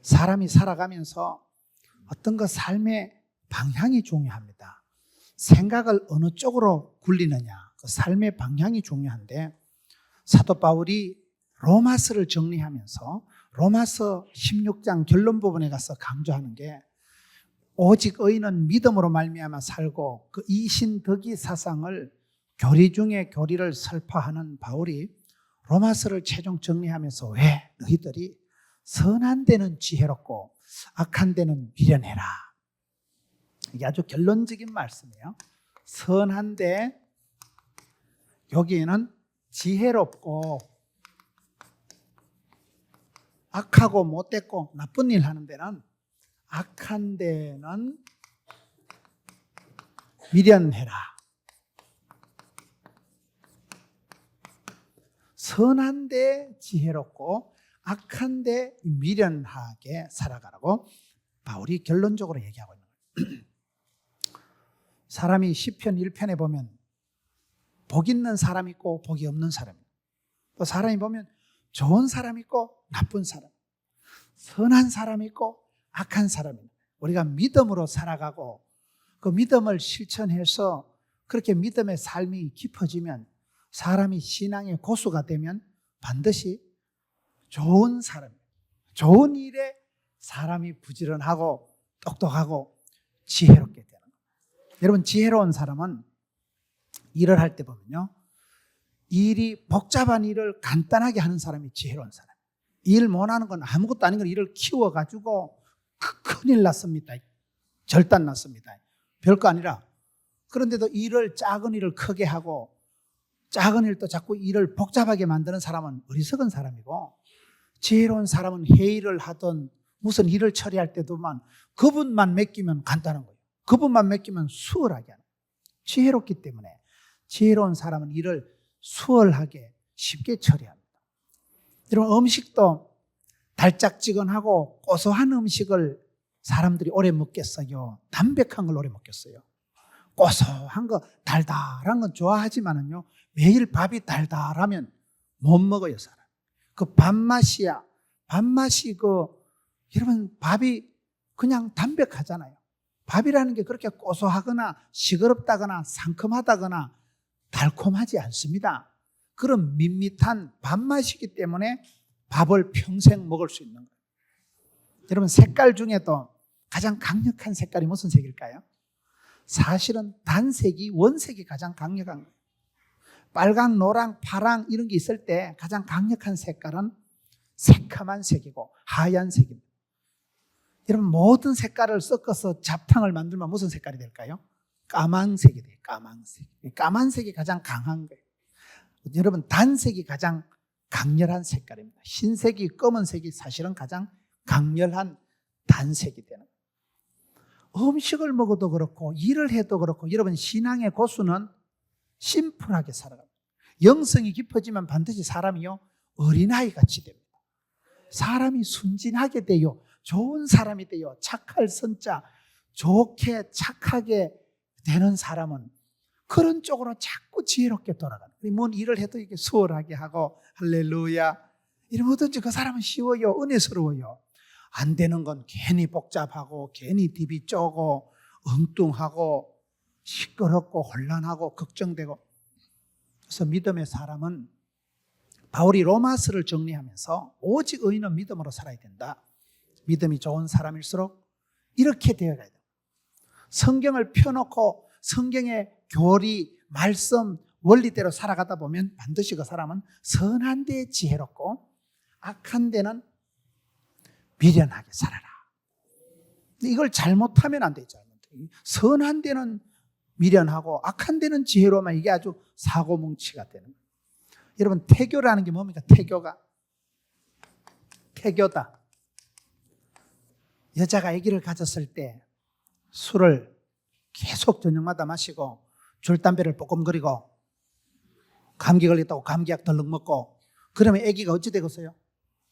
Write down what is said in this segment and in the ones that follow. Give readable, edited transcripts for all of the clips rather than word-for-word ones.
사람이 살아가면서 어떤 그 삶의 방향이 중요합니다. 생각을 어느 쪽으로 굴리느냐, 그 삶의 방향이 중요한데, 사도 바울이 로마서를 정리하면서 로마서 16장 결론 부분에 가서 강조하는 게, 오직 의인은 믿음으로 말미암아 살고 그 이신덕이 사상을 교리 중에 교리를 설파하는 바울이 로마서를 최종 정리하면서, 왜 너희들이 선한 데는 지혜롭고 악한 데는 미련해라. 이게 아주 결론적인 말씀이에요. 선한 데, 여기에는 지혜롭고 악하고 못됐고 나쁜 일 하는 데는, 악한 데는 미련해라. 선한 데 지혜롭고 악한 데 미련하게 살아가라고 바울이 결론적으로 얘기하고 있는 거예요. 사람이 시편 1편에 보면 복 있는 사람 있고 복이 없는 사람 있고, 또 사람이 보면 좋은 사람 있고 나쁜 사람, 선한 사람 있고 악한 사람 있고, 우리가 믿음으로 살아가고 그 믿음을 실천해서 그렇게 믿음의 삶이 깊어지면, 사람이 신앙의 고수가 되면 반드시 좋은 사람, 좋은 일에 사람이 부지런하고 똑똑하고 지혜롭게 되는 거예요. 여러분, 지혜로운 사람은 일을 할 때 보면요, 일이 복잡한 일을 간단하게 하는 사람이 지혜로운 사람. 일 못하는 건 아무것도 아닌 걸 일을 키워가지고 큰일 났습니다. 절단 났습니다. 별거 아니라. 그런데도 작은 일을 크게 하고 작은 일도 자꾸 일을 복잡하게 만드는 사람은 어리석은 사람이고, 지혜로운 사람은 회의를 하든 무슨 일을 처리할 때도만 그분만 맡기면 간단한 거예요. 그분만 맡기면 수월하게 하는 거예요. 지혜롭기 때문에 지혜로운 사람은 일을 수월하게 쉽게 처리합니다. 여러분, 음식도 달짝지근하고 고소한 음식을 사람들이 오래 먹겠어요? 담백한 걸 오래 먹겠어요? 고소한 거, 달달한 건 좋아하지만은요, 매일 밥이 달달하면 못 먹어요, 사람. 그 밥맛이야. 밥맛이 여러분, 밥이 그냥 담백하잖아요. 밥이라는 게 그렇게 고소하거나 시끄럽다거나 상큼하다거나 달콤하지 않습니다. 그런 밋밋한 밥맛이기 때문에 밥을 평생 먹을 수 있는 거예요. 여러분, 색깔 중에도 가장 강력한 색깔이 무슨 색일까요? 사실은 단색이, 원색이 가장 강력한 거예요. 빨강, 노랑, 파랑 이런 게 있을 때 가장 강력한 색깔은 새카만 색이고 하얀 색입니다. 여러분, 모든 색깔을 섞어서 잡탕을 만들면 무슨 색깔이 될까요? 까만색이 돼요. 까만색. 까만색이 가장 강한 거예요. 여러분, 단색이 가장 강렬한 색깔입니다. 흰색이, 검은색이 사실은 가장 강렬한 단색이 되는 거예요. 음식을 먹어도 그렇고 일을 해도 그렇고, 여러분, 신앙의 고수는 심플하게 살아갑니다. 영성이 깊어지면 반드시 사람이요, 어린아이 같이 됩니다. 사람이 순진하게 돼요. 좋은 사람이 돼요. 착할 선자, 좋게 착하게 되는 사람은 그런 쪽으로 자꾸 지혜롭게 돌아가는 거예요. 뭔 일을 해도 이게 수월하게 하고, 할렐루야, 이런 뭐든지 그 사람은 쉬워요. 은혜스러워요. 안 되는 건 괜히 복잡하고 괜히 딥이 쪼고 엉뚱하고 시끄럽고 혼란하고 걱정되고. 그래서 믿음의 사람은, 바울이 로마서를 정리하면서 오직 의인은 믿음으로 살아야 된다. 믿음이 좋은 사람일수록 이렇게 되어가야 돼요. 성경을 펴놓고 성경의 교리, 말씀, 원리대로 살아가다 보면 반드시 그 사람은 선한 데에 지혜롭고 악한 데는 미련하게 살아라. 이걸 잘못하면 안 되죠. 선한 데는 미련하고 악한 데는 지혜로우면 이게 아주 사고뭉치가 되는 거예요. 여러분, 태교라는 게 뭡니까? 태교다. 여자가 아기를 가졌을 때 술을 계속 저녁마다 마시고 줄담배를 뽀꼼거리고 감기 걸렸다고 감기약 덜렁 먹고, 그러면 아기가 어찌 되겠어요?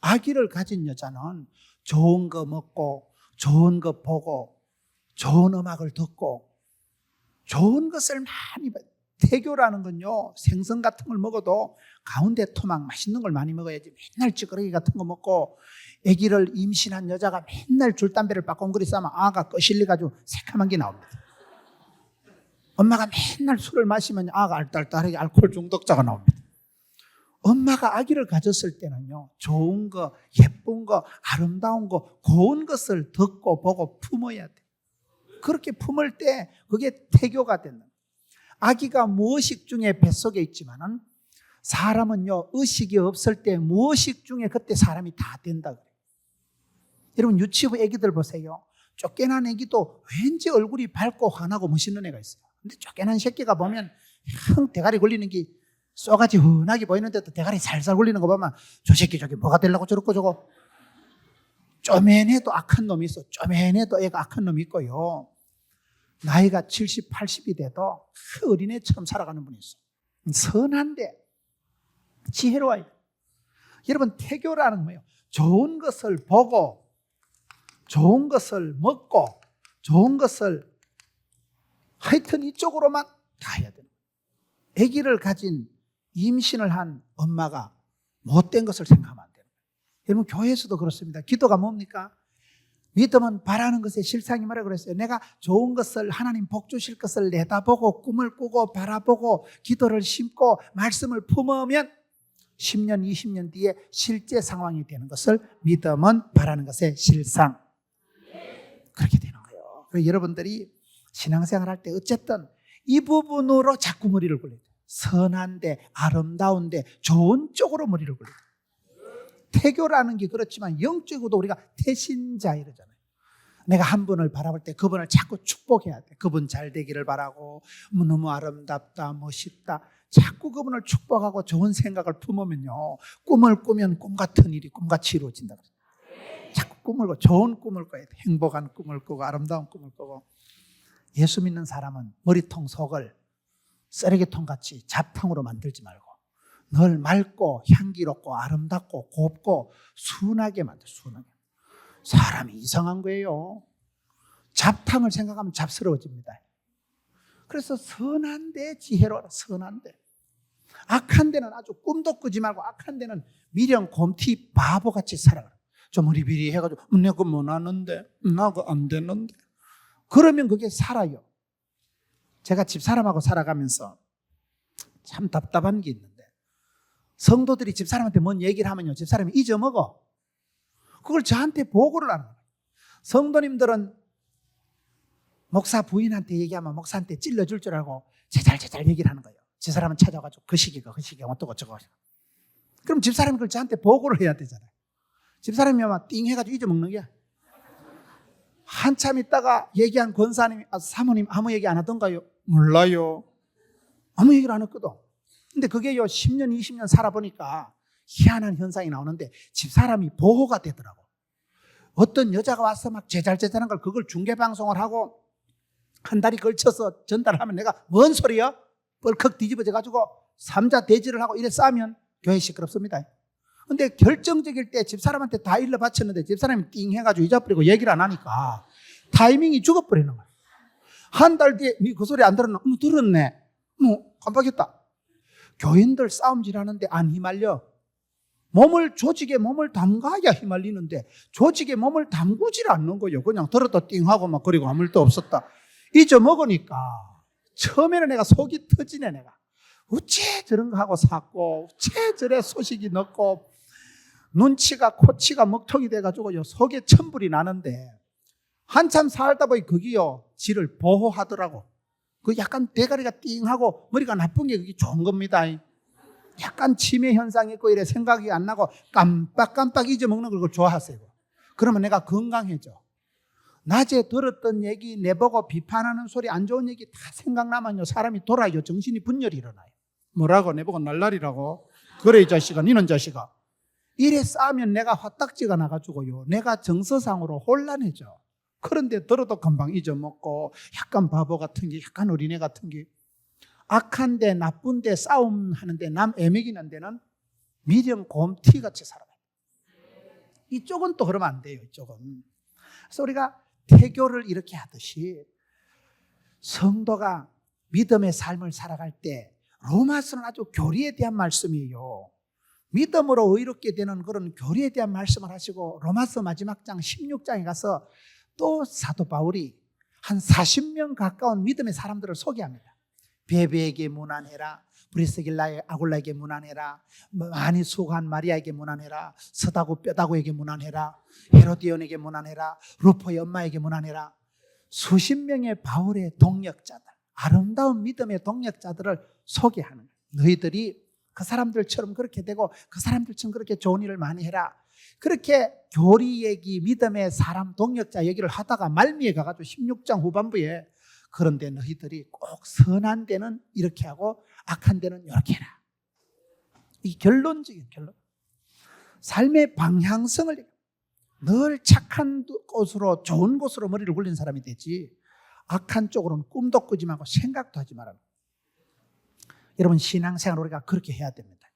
아기를 가진 여자는 좋은 거 먹고 좋은 거 보고 좋은 음악을 듣고 좋은 것을 많이 봐요. 태교라는 건요, 생선 같은 걸 먹어도 가운데 토막 맛있는 걸 많이 먹어야지. 맨날 찌꺼기 같은 거 먹고, 아기를 임신한 여자가 맨날 줄담배를 빠꽁거리 싸면 아가 거실려가지고 새카만 게 나옵니다. 엄마가 맨날 술을 마시면 아가 알딸딸하게 알코올 중독자가 나옵니다. 엄마가 아기를 가졌을 때는요, 좋은 거, 예쁜 거, 아름다운 거, 고운 것을 듣고 보고 품어야 돼. 그렇게 품을 때 그게 태교가 되는 거예요. 아기가 무의식 중에 뱃속에 있지만은 사람은요, 의식이 없을 때 무의식 중에 그때 사람이 다 된다 그래요. 여러분, 유치부 애기들 보세요. 쫓겨난 애기도 왠지 얼굴이 밝고 환하고 멋있는 애가 있어요. 근데 쫓겨난 새끼가 보면 대가리 굴리는 게 쏘가지 흔하게 보이는데도 대가리 살살 굴리는 거 보면 저 새끼 저기 뭐가 되려고 저렇고 저거. 쪼맨해도 악한 놈이 있어. 쪼맨해도 애가 악한 놈이 있고요. 나이가 70, 80이 돼도 어린애처럼 살아가는 분이 있어. 선한데 지혜로워요. 여러분, 태교라는 거예요. 좋은 것을 보고, 좋은 것을 먹고, 좋은 것을 하여튼 이쪽으로만 다 해야 돼요. 아기를 가진 임신을 한 엄마가 못된 것을 생각하면 안 돼요. 여러분, 교회에서도 그렇습니다. 기도가 뭡니까? 믿음은 바라는 것의 실상이 뭐라 그랬어요? 내가 좋은 것을, 하나님 복 주실 것을 내다보고 꿈을 꾸고 바라보고 기도를 심고 말씀을 품으면 10년, 20년 뒤에 실제 상황이 되는 것을 믿음은 바라는 것의 실상. 그렇게 되는 거예요. 그래서 여러분들이 신앙생활 할 때 어쨌든 이 부분으로 자꾸 머리를 굴려야 돼요. 선한데, 아름다운데, 좋은 쪽으로 머리를 굴려야 돼요. 태교라는 게 그렇지만 영적으로도 우리가 태신자 이러잖아요. 내가 한 분을 바라볼 때 그분을 자꾸 축복해야 돼. 그분 잘 되기를 바라고, 너무 아름답다, 멋있다. 자꾸 그분을 축복하고 좋은 생각을 품으면요, 꿈을 꾸면 꿈 같은 일이 꿈같이 이루어진다. 자꾸 꿈을 꿔, 좋은 꿈을 꿔야 돼. 행복한 꿈을 꾸고 아름다운 꿈을 꾸고. 예수 믿는 사람은 머리통 속을 쓰레기통 같이 잡탕으로 만들지 말고 늘 맑고 향기롭고 아름답고 곱고 순하게 만들어. 순하게. 사람이 이상한 거예요. 잡탕을 생각하면 잡스러워집니다. 그래서 선한데 지혜로워라. 선한데. 악한 데는 아주 꿈도 꾸지 말고 악한 데는 미련 곰티 바보같이 살아가라. 좀 어리비리해가지고 내가 뭐 나는데 나가 안 되는데. 그러면 그게 살아요. 제가 집사람하고 살아가면서 참 답답한 게 있는데, 성도들이 집사람한테 뭔 얘기를 하면요, 집사람이 잊어먹어. 그걸 저한테 보고를 하는 거예요. 성도님들은 목사 부인한테 얘기하면 목사한테 찔러줄 줄 알고 제잘 얘기를 하는 거예요. 집사람은 찾아가지고 그 시기가 어떠고 저거. 그럼 집사람이 그걸 저한테 보고를 해야 되잖아요. 집사람이 아마 띵 해가지고 잊어먹는 거야. 한참 있다가 얘기한 권사님이, 사모님 아무 얘기 안 하던가요? 몰라요. 아무 얘기를 안 했거든. 근데 그게요, 10년, 20년 살아보니까 희한한 현상이 나오는데 집사람이 보호가 되더라고. 어떤 여자가 와서 막 제잘제잘한 걸 그걸 중계방송을 하고 한 달이 걸쳐서 전달하면 내가 뭔 소리야? 뻘컥 뒤집어져가지고 삼자 대지를 하고 이래 싸면 교회 시끄럽습니다. 근데 결정적일 때 집사람한테 다 일러 바쳤는데 집사람이 띵 해가지고 잊어버리고 얘기를 안 하니까 타이밍이 죽어버리는 거야. 한 달 뒤에 니 그 소리 안 들었나? 들었네. 깜빡했다. 교인들 싸움질 하는데 안 휘말려. 조직에 몸을 담가야 휘말리는데 조직에 몸을 담그질 않는 거예요. 그냥 들었다 띵하고 막 그리고 아무 일도 없었다. 잊어먹으니까 처음에는 내가 속이 터지네. 내가 어째 저런 거 하고 샀고 어째 저래 소식이 넣고 눈치가 코치가 먹통이 돼가지고 속에 천불이 나는데 한참 살다 보니 거기요 지를 보호하더라고. 그 약간 대가리가 띵하고 머리가 나쁜 게 그게 좋은 겁니다. 약간 치매 현상이 있고 이래 생각이 안 나고 깜빡깜빡 잊어먹는 걸 좋아하세요. 그러면 내가 건강해져. 낮에 들었던 얘기 내보고 비판하는 소리 안 좋은 얘기 다 생각나면요 사람이 돌아요. 정신이 분열이 일어나요. 뭐라고? 내보고 날라리라고? 그래 이 자식아, 니는 자식아. 이래 싸면 내가 화딱지가 나가지고요 내가 정서상으로 혼란해져. 그런데 들어도 금방 잊어먹고 약간 바보 같은 게, 약간 어린애 같은 게, 악한데 나쁜데 싸움하는데 남 애매기는 데는 미련 곰티같이 살아가요. 이쪽은 또 그러면 안 돼요. 이쪽은. 그래서 우리가 태교를 이렇게 하듯이 성도가 믿음의 삶을 살아갈 때 로마서는 아주 교리에 대한 말씀이에요. 믿음으로 의롭게 되는 그런 교리에 대한 말씀을 하시고 로마서 마지막 장 16장에 가서 또 사도 바울이 한 40명 가까운 믿음의 사람들을 소개합니다. 베베에게 문안해라, 브리스길라의 아굴라에게 문안해라, 많이 수고한 마리아에게 문안해라, 서다구 뼈다구에게 문안해라, 헤로디온에게 문안해라, 루포의 엄마에게 문안해라. 수십 명의 바울의 동력자들, 아름다운 믿음의 동력자들을 소개하는 거예요. 너희들이 그 사람들처럼 그렇게 되고 그 사람들처럼 그렇게 좋은 일을 많이 해라. 그렇게 교리 얘기, 믿음의 사람 동력자 얘기를 하다가 말미에 가가지고 16장 후반부에 그런데 너희들이 꼭 선한 데는 이렇게 하고 악한 데는 이렇게 해라. 이 결론적인 결론. 삶의 방향성을 늘 착한 곳으로 좋은 곳으로 머리를 굴린 사람이 되지 악한 쪽으로는 꿈도 꾸지 말고 생각도 하지 말아라. 여러분 신앙생활 우리가 그렇게 해야 됩니다.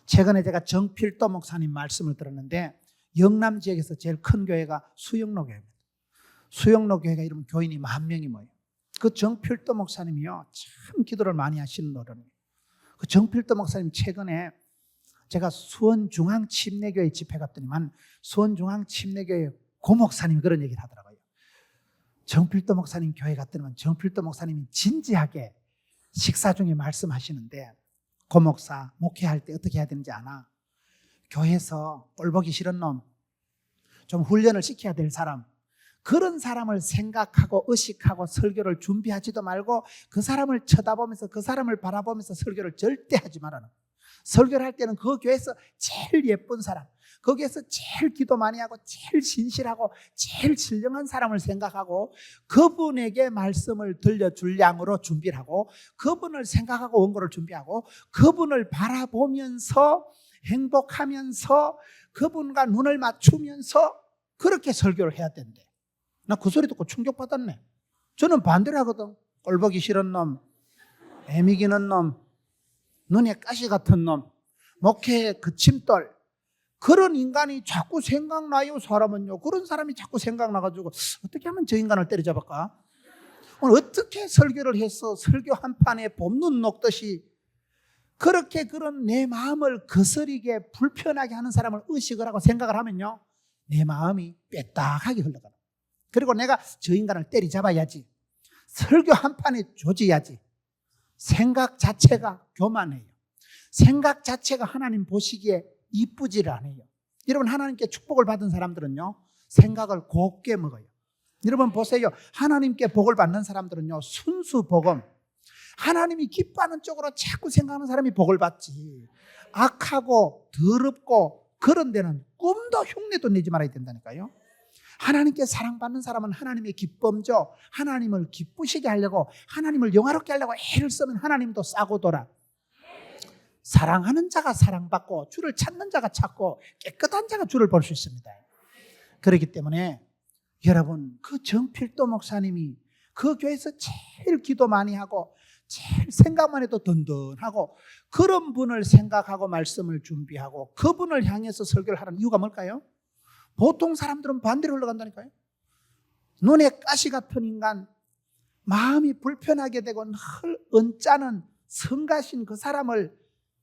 최근에 제가 정필도 목사님 말씀을 들었는데 영남 지역에서 제일 큰 교회가 수영로 교회입니다. 수영로 교회가 이러면 교인이 10,000명이 모여요. 그 정필도 목사님이요 참 기도를 많이 하시는 노릇이에요. 그 정필도 목사님 최근에 제가 수원중앙침례교회 집회 갔더니만 수원중앙침례교회 고 목사님이 그런 얘기를 하더라고요. 정필도 목사님 교회 갔더니만 정필도 목사님이 진지하게 식사 중에 말씀하시는데 고 목사 목회할 때 어떻게 해야 되는지 아나? 교회에서 꼴보기 싫은 놈, 좀 훈련을 시켜야 될 사람, 그런 사람을 생각하고 의식하고 설교를 준비하지도 말고 그 사람을 쳐다보면서 그 사람을 바라보면서 설교를 절대 하지 말아라. 설교를 할 때는 그 교회에서 제일 예쁜 사람, 거기에서 제일 기도 많이 하고 제일 신실하고 제일 신령한 사람을 생각하고 그분에게 말씀을 들려줄 양으로 준비를 하고 그분을 생각하고 원고를 준비하고 그분을 바라보면서 행복하면서 그분과 눈을 맞추면서 그렇게 설교를 해야 된대. 나 그 소리 듣고 충격받았네. 저는 반대로 하거든. 꼴보기 싫은 놈, 애미기는 놈, 눈에 가시 같은 놈, 목회의 그 침돌, 그런 인간이 자꾸 생각나요. 사람은요. 그런 사람이 자꾸 생각나가지고 어떻게 하면 저 인간을 때려잡을까? 오늘 어떻게 설교를 해서 설교 한 판에 봄눈 녹듯이 그렇게 그런 내 마음을 거스리게 불편하게 하는 사람을 의식을 하고 생각을 하면요, 내 마음이 빼딱하게 흘러가요. 그리고 내가 저 인간을 때리잡아야지, 설교 한 판에 조져야지. 생각 자체가 교만해요. 생각 자체가 하나님 보시기에 이쁘지를 않아요. 여러분 하나님께 축복을 받은 사람들은요 생각을 곱게 먹어요. 여러분 보세요. 하나님께 복을 받는 사람들은요 순수 복음, 하나님이 기뻐하는 쪽으로 자꾸 생각하는 사람이 복을 받지, 악하고 더럽고 그런 데는 꿈도 흉내도 내지 말아야 된다니까요. 하나님께 사랑받는 사람은 하나님의 기쁨죠. 하나님을 기쁘시게 하려고, 하나님을 영화롭게 하려고 애를 쓰면 하나님도 싸고 돌아. 사랑하는 자가 사랑받고 주를 찾는 자가 찾고 깨끗한 자가 주를 볼 수 있습니다. 그렇기 때문에 여러분 그 정필도 목사님이 그 교회에서 제일 기도 많이 하고 제일 생각만 해도 든든하고 그런 분을 생각하고 말씀을 준비하고 그분을 향해서 설교를 하는 이유가 뭘까요? 보통 사람들은 반대로 흘러간다니까요. 눈에 가시 같은 인간, 마음이 불편하게 되고 늘 언짢은 성가신 그 사람을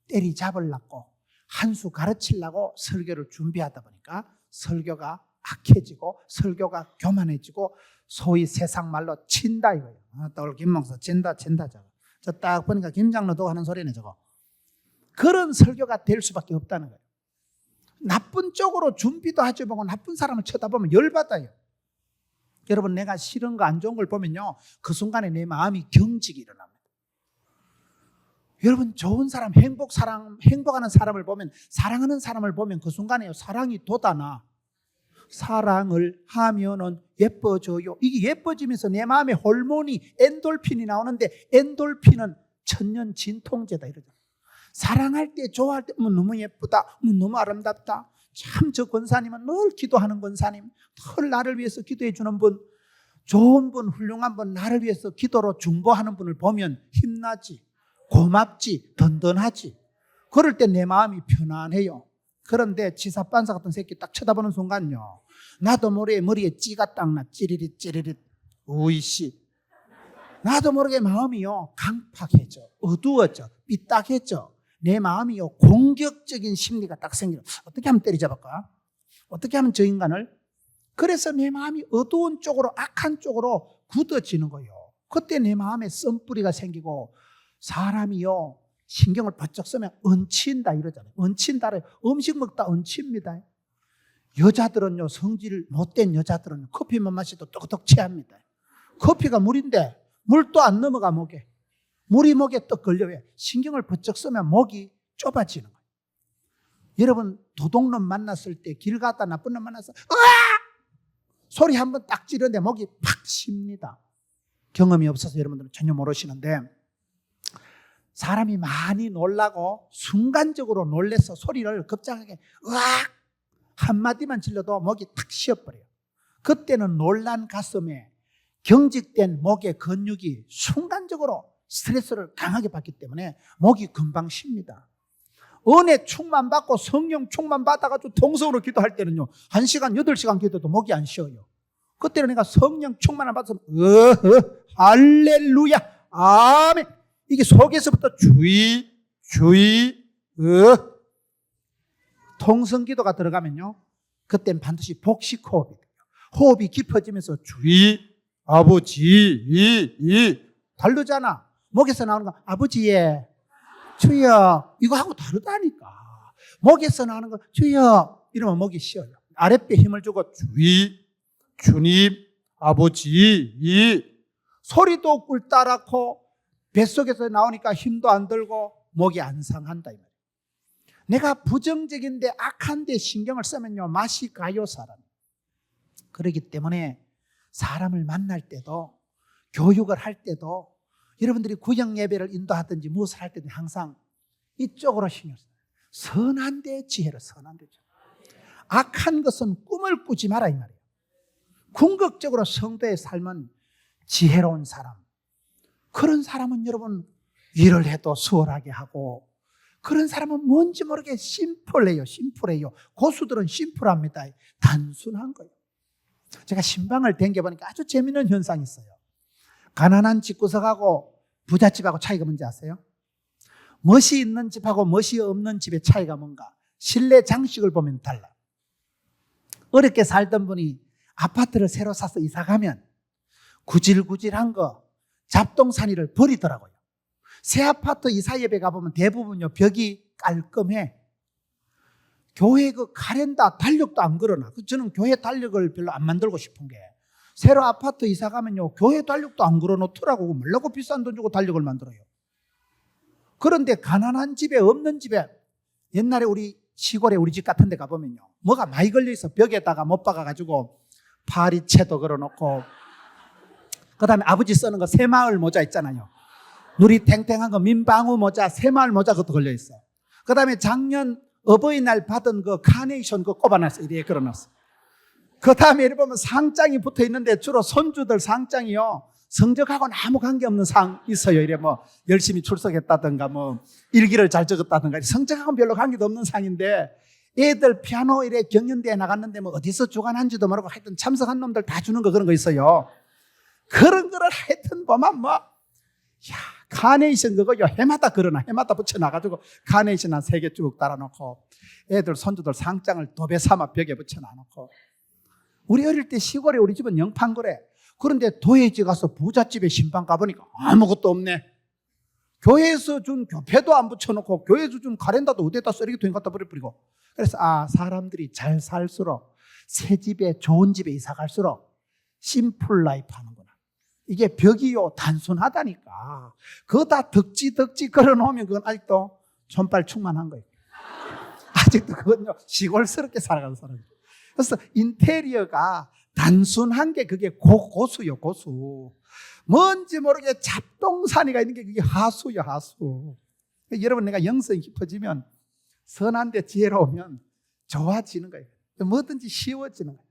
때리잡으려고 한 수 가르치려고 설교를 준비하다 보니까 설교가 악해지고 설교가 교만해지고 소위 세상 말로 친다 이거예요. 오늘 김목사 친다 저거. 저 딱 보니까 김장로도 하는 소리네 저거. 그런 설교가 될 수밖에 없다는 거예요. 나쁜 쪽으로 준비도 하지 말고 나쁜 사람을 쳐다보면 열받아요. 여러분 내가 싫은 거 안 좋은 걸 보면요 그 순간에 내 마음이 경직이 일어납니다. 여러분 좋은 사람, 행복하는 사람을 보면, 사랑하는 사람을 보면 그 순간에 사랑이 돋아나. 사랑을 하면은 예뻐져요. 이게 예뻐지면서 내 마음에 호르몬이 엔돌핀이 나오는데 엔돌핀은 천년 진통제다 이러죠. 사랑할 때, 좋아할 때 너무 예쁘다, 너무 아름답다. 참 저 권사님은 늘 기도하는 권사님, 늘 나를 위해서 기도해 주는 분, 좋은 분, 훌륭한 분, 나를 위해서 기도로 중보하는 분을 보면 힘나지, 고맙지, 든든하지. 그럴 때 내 마음이 편안해요. 그런데 치사반사 같은 새끼 딱 쳐다보는 순간요 나도 모르게 머리에 찌가 딱 나. 찌리릿 우이씨 나도 모르게 마음이요 강팍해져, 어두워져, 삐딱해져. 내 마음이요 공격적인 심리가 딱 생겨. 어떻게 하면 때리잡을까? 어떻게 하면 저 인간을? 그래서 내 마음이 어두운 쪽으로, 악한 쪽으로 굳어지는 거예요. 그때 내 마음에 썬뿌리가 생기고, 사람이요 신경을 바짝 쓰면 얹힌다 이러잖아요. 얹힌다를 음식 먹다 얹힙니다. 여자들은요, 성질 못된 여자들은 커피만 마셔도 떡떡 취합니다. 커피가 물인데 물도 안 넘어가 목에. 물이 목에 떡 걸려요. 신경을 번쩍 쓰면 목이 좁아지는 거예요. 여러분 도둑놈 만났을 때, 길 가다 나쁜 놈 만나서 으아! 소리 한번 딱 지르는데 목이 팍 쉽니다. 경험이 없어서 여러분들은 전혀 모르시는데, 사람이 많이 놀라고 순간적으로 놀래서 소리를 급작하게 으악! 한마디만 질러도 목이 탁 쉬어버려요. 그때는 놀란 가슴에 경직된 목의 근육이 순간적으로 스트레스를 강하게 받기 때문에 목이 금방 쉽니다. 은혜 충만 받고 성령 충만 받아가지고 동성으로 기도할 때는요, 1시간, 8시간 기도도 목이 안 쉬어요. 그때는 내가 성령 충만을 받아서 할렐루야, 아멘. 이게 속에서부터 주의, 통성기도가 들어가면요, 그때는 반드시 복식 호흡이 돼요. 호흡이 깊어지면서 주의, 아버지, 다르잖아. 목에서 나오는 거 아버지의 주여, 이거 하고 다르다니까. 목에서 나오는 거 주여 이러면 목이 쉬어요. 아랫배 힘을 주고 주의, 주님, 아버지, 소리도 꿀따랗고 뱃속에서 나오니까 힘도 안 들고 목이 안 상한다 이 말이에요. 내가 부정적인데 악한데 신경을 쓰면요 맛이 가요 사람. 그렇기 때문에 사람을 만날 때도, 교육을 할 때도, 여러분들이 구역 예배를 인도하든지 무엇을 할 때도 항상 이쪽으로 신경 써요. 선한 데 지혜로, 선한 데 지혜로. 악한 것은 꿈을 꾸지 마라 이 말이에요. 궁극적으로 성도의 삶은 지혜로운 사람, 그런 사람은 여러분 일을 해도 수월하게 하고, 그런 사람은 뭔지 모르게 심플해요. 고수들은 심플합니다. 단순한 거예요. 제가 신방을 댕겨보니까 아주 재미있는 현상이 있어요. 가난한 집구석하고 부잣집하고 차이가 뭔지 아세요? 멋이 있는 집하고 멋이 없는 집의 차이가 뭔가? 실내 장식을 보면 달라. 어렵게 살던 분이 아파트를 새로 사서 이사 가면 구질구질한 거, 잡동사니를 버리더라고요. 새 아파트 이사 예배 가보면 대부분요 벽이 깔끔해. 교회 그 가랜다 달력도 안 걸어놔. 저는 교회 달력을 별로 안 만들고 싶은 게, 새로 아파트 이사 가면요 교회 달력도 안 걸어놓더라고. 뭐라고 비싼 돈 주고 달력을 만들어요. 그런데 가난한 집에, 없는 집에, 옛날에 우리 시골에 우리 집 같은 데 가보면요 뭐가 많이 걸려있어. 벽에다가 못 박아가지고 파리채도 걸어놓고, 그 다음에 아버지 쓰는 거 새마을 모자 있잖아요. 누리 탱탱한 거 민방우 모자, 새마을 모자 그것도 걸려있어. 그 다음에 작년 어버이날 받은 그 카네이션 그거 꼽아놨어. 이렇게 걸어놨어. 그 다음에 이렇게 보면 상장이 붙어 있는데 주로 손주들 상장이요, 성적하고는 아무 관계없는 상 있어요. 이래 뭐 열심히 출석했다든가 뭐 일기를 잘 적었다든가, 성적하고는 별로 관계도 없는 상인데, 애들 피아노 이래 경연대회 나갔는데 뭐 어디서 주관한지도 모르고 하여튼 참석한 놈들 다 주는 거, 그런 거 있어요. 그런 거를 하여튼 보면 뭐, 야, 카네이션 그거요 해마다 걸어놔. 해마다 붙여놔가지고 카네이션 한 3개 쭉 달아놓고, 애들 손주들 상장을 도배 삼아 벽에 붙여놔놓고. 우리 어릴 때 시골에 우리 집은 영판거래. 그런데 도예지 가서 부잣집에 신방 가보니까 아무것도 없네. 교회에서 준 교패도 안 붙여놓고, 교회에서 준 가랜다도 어디에다 쓰레기통에 갖다 버려버리고. 그래서 사람들이 잘 살수록, 새 집에 좋은 집에 이사 갈수록 심플 라이프 하는구나. 이게 벽이요 단순하다니까. 그거 다 덕지 걸어놓으면 그건 아직도 손발 충만한 거예요. 아직도 그건요 시골스럽게 살아가는 사람이에요. 그래서 인테리어가 단순한 게 그게 고수요, 고수. 뭔지 모르게 잡동사니가 있는 게 그게 하수요, 하수. 여러분, 내가 영성이 깊어지면, 선한데 지혜로우면 좋아지는 거예요. 뭐든지 쉬워지는 거예요.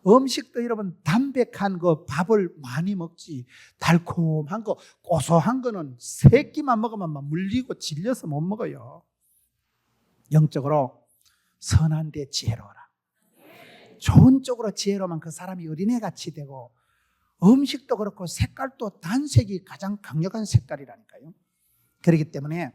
음식도 여러분 담백한 거 밥을 많이 먹지, 달콤한 거, 고소한 거는 3끼만 먹으면 막 물리고 질려서 못 먹어요. 영적으로 선한데 지혜로워라. 좋은 쪽으로 지혜로우면 그 사람이 어린애같이 되고, 음식도 그렇고 색깔도 단색이 가장 강력한 색깔이라니까요. 그렇기 때문에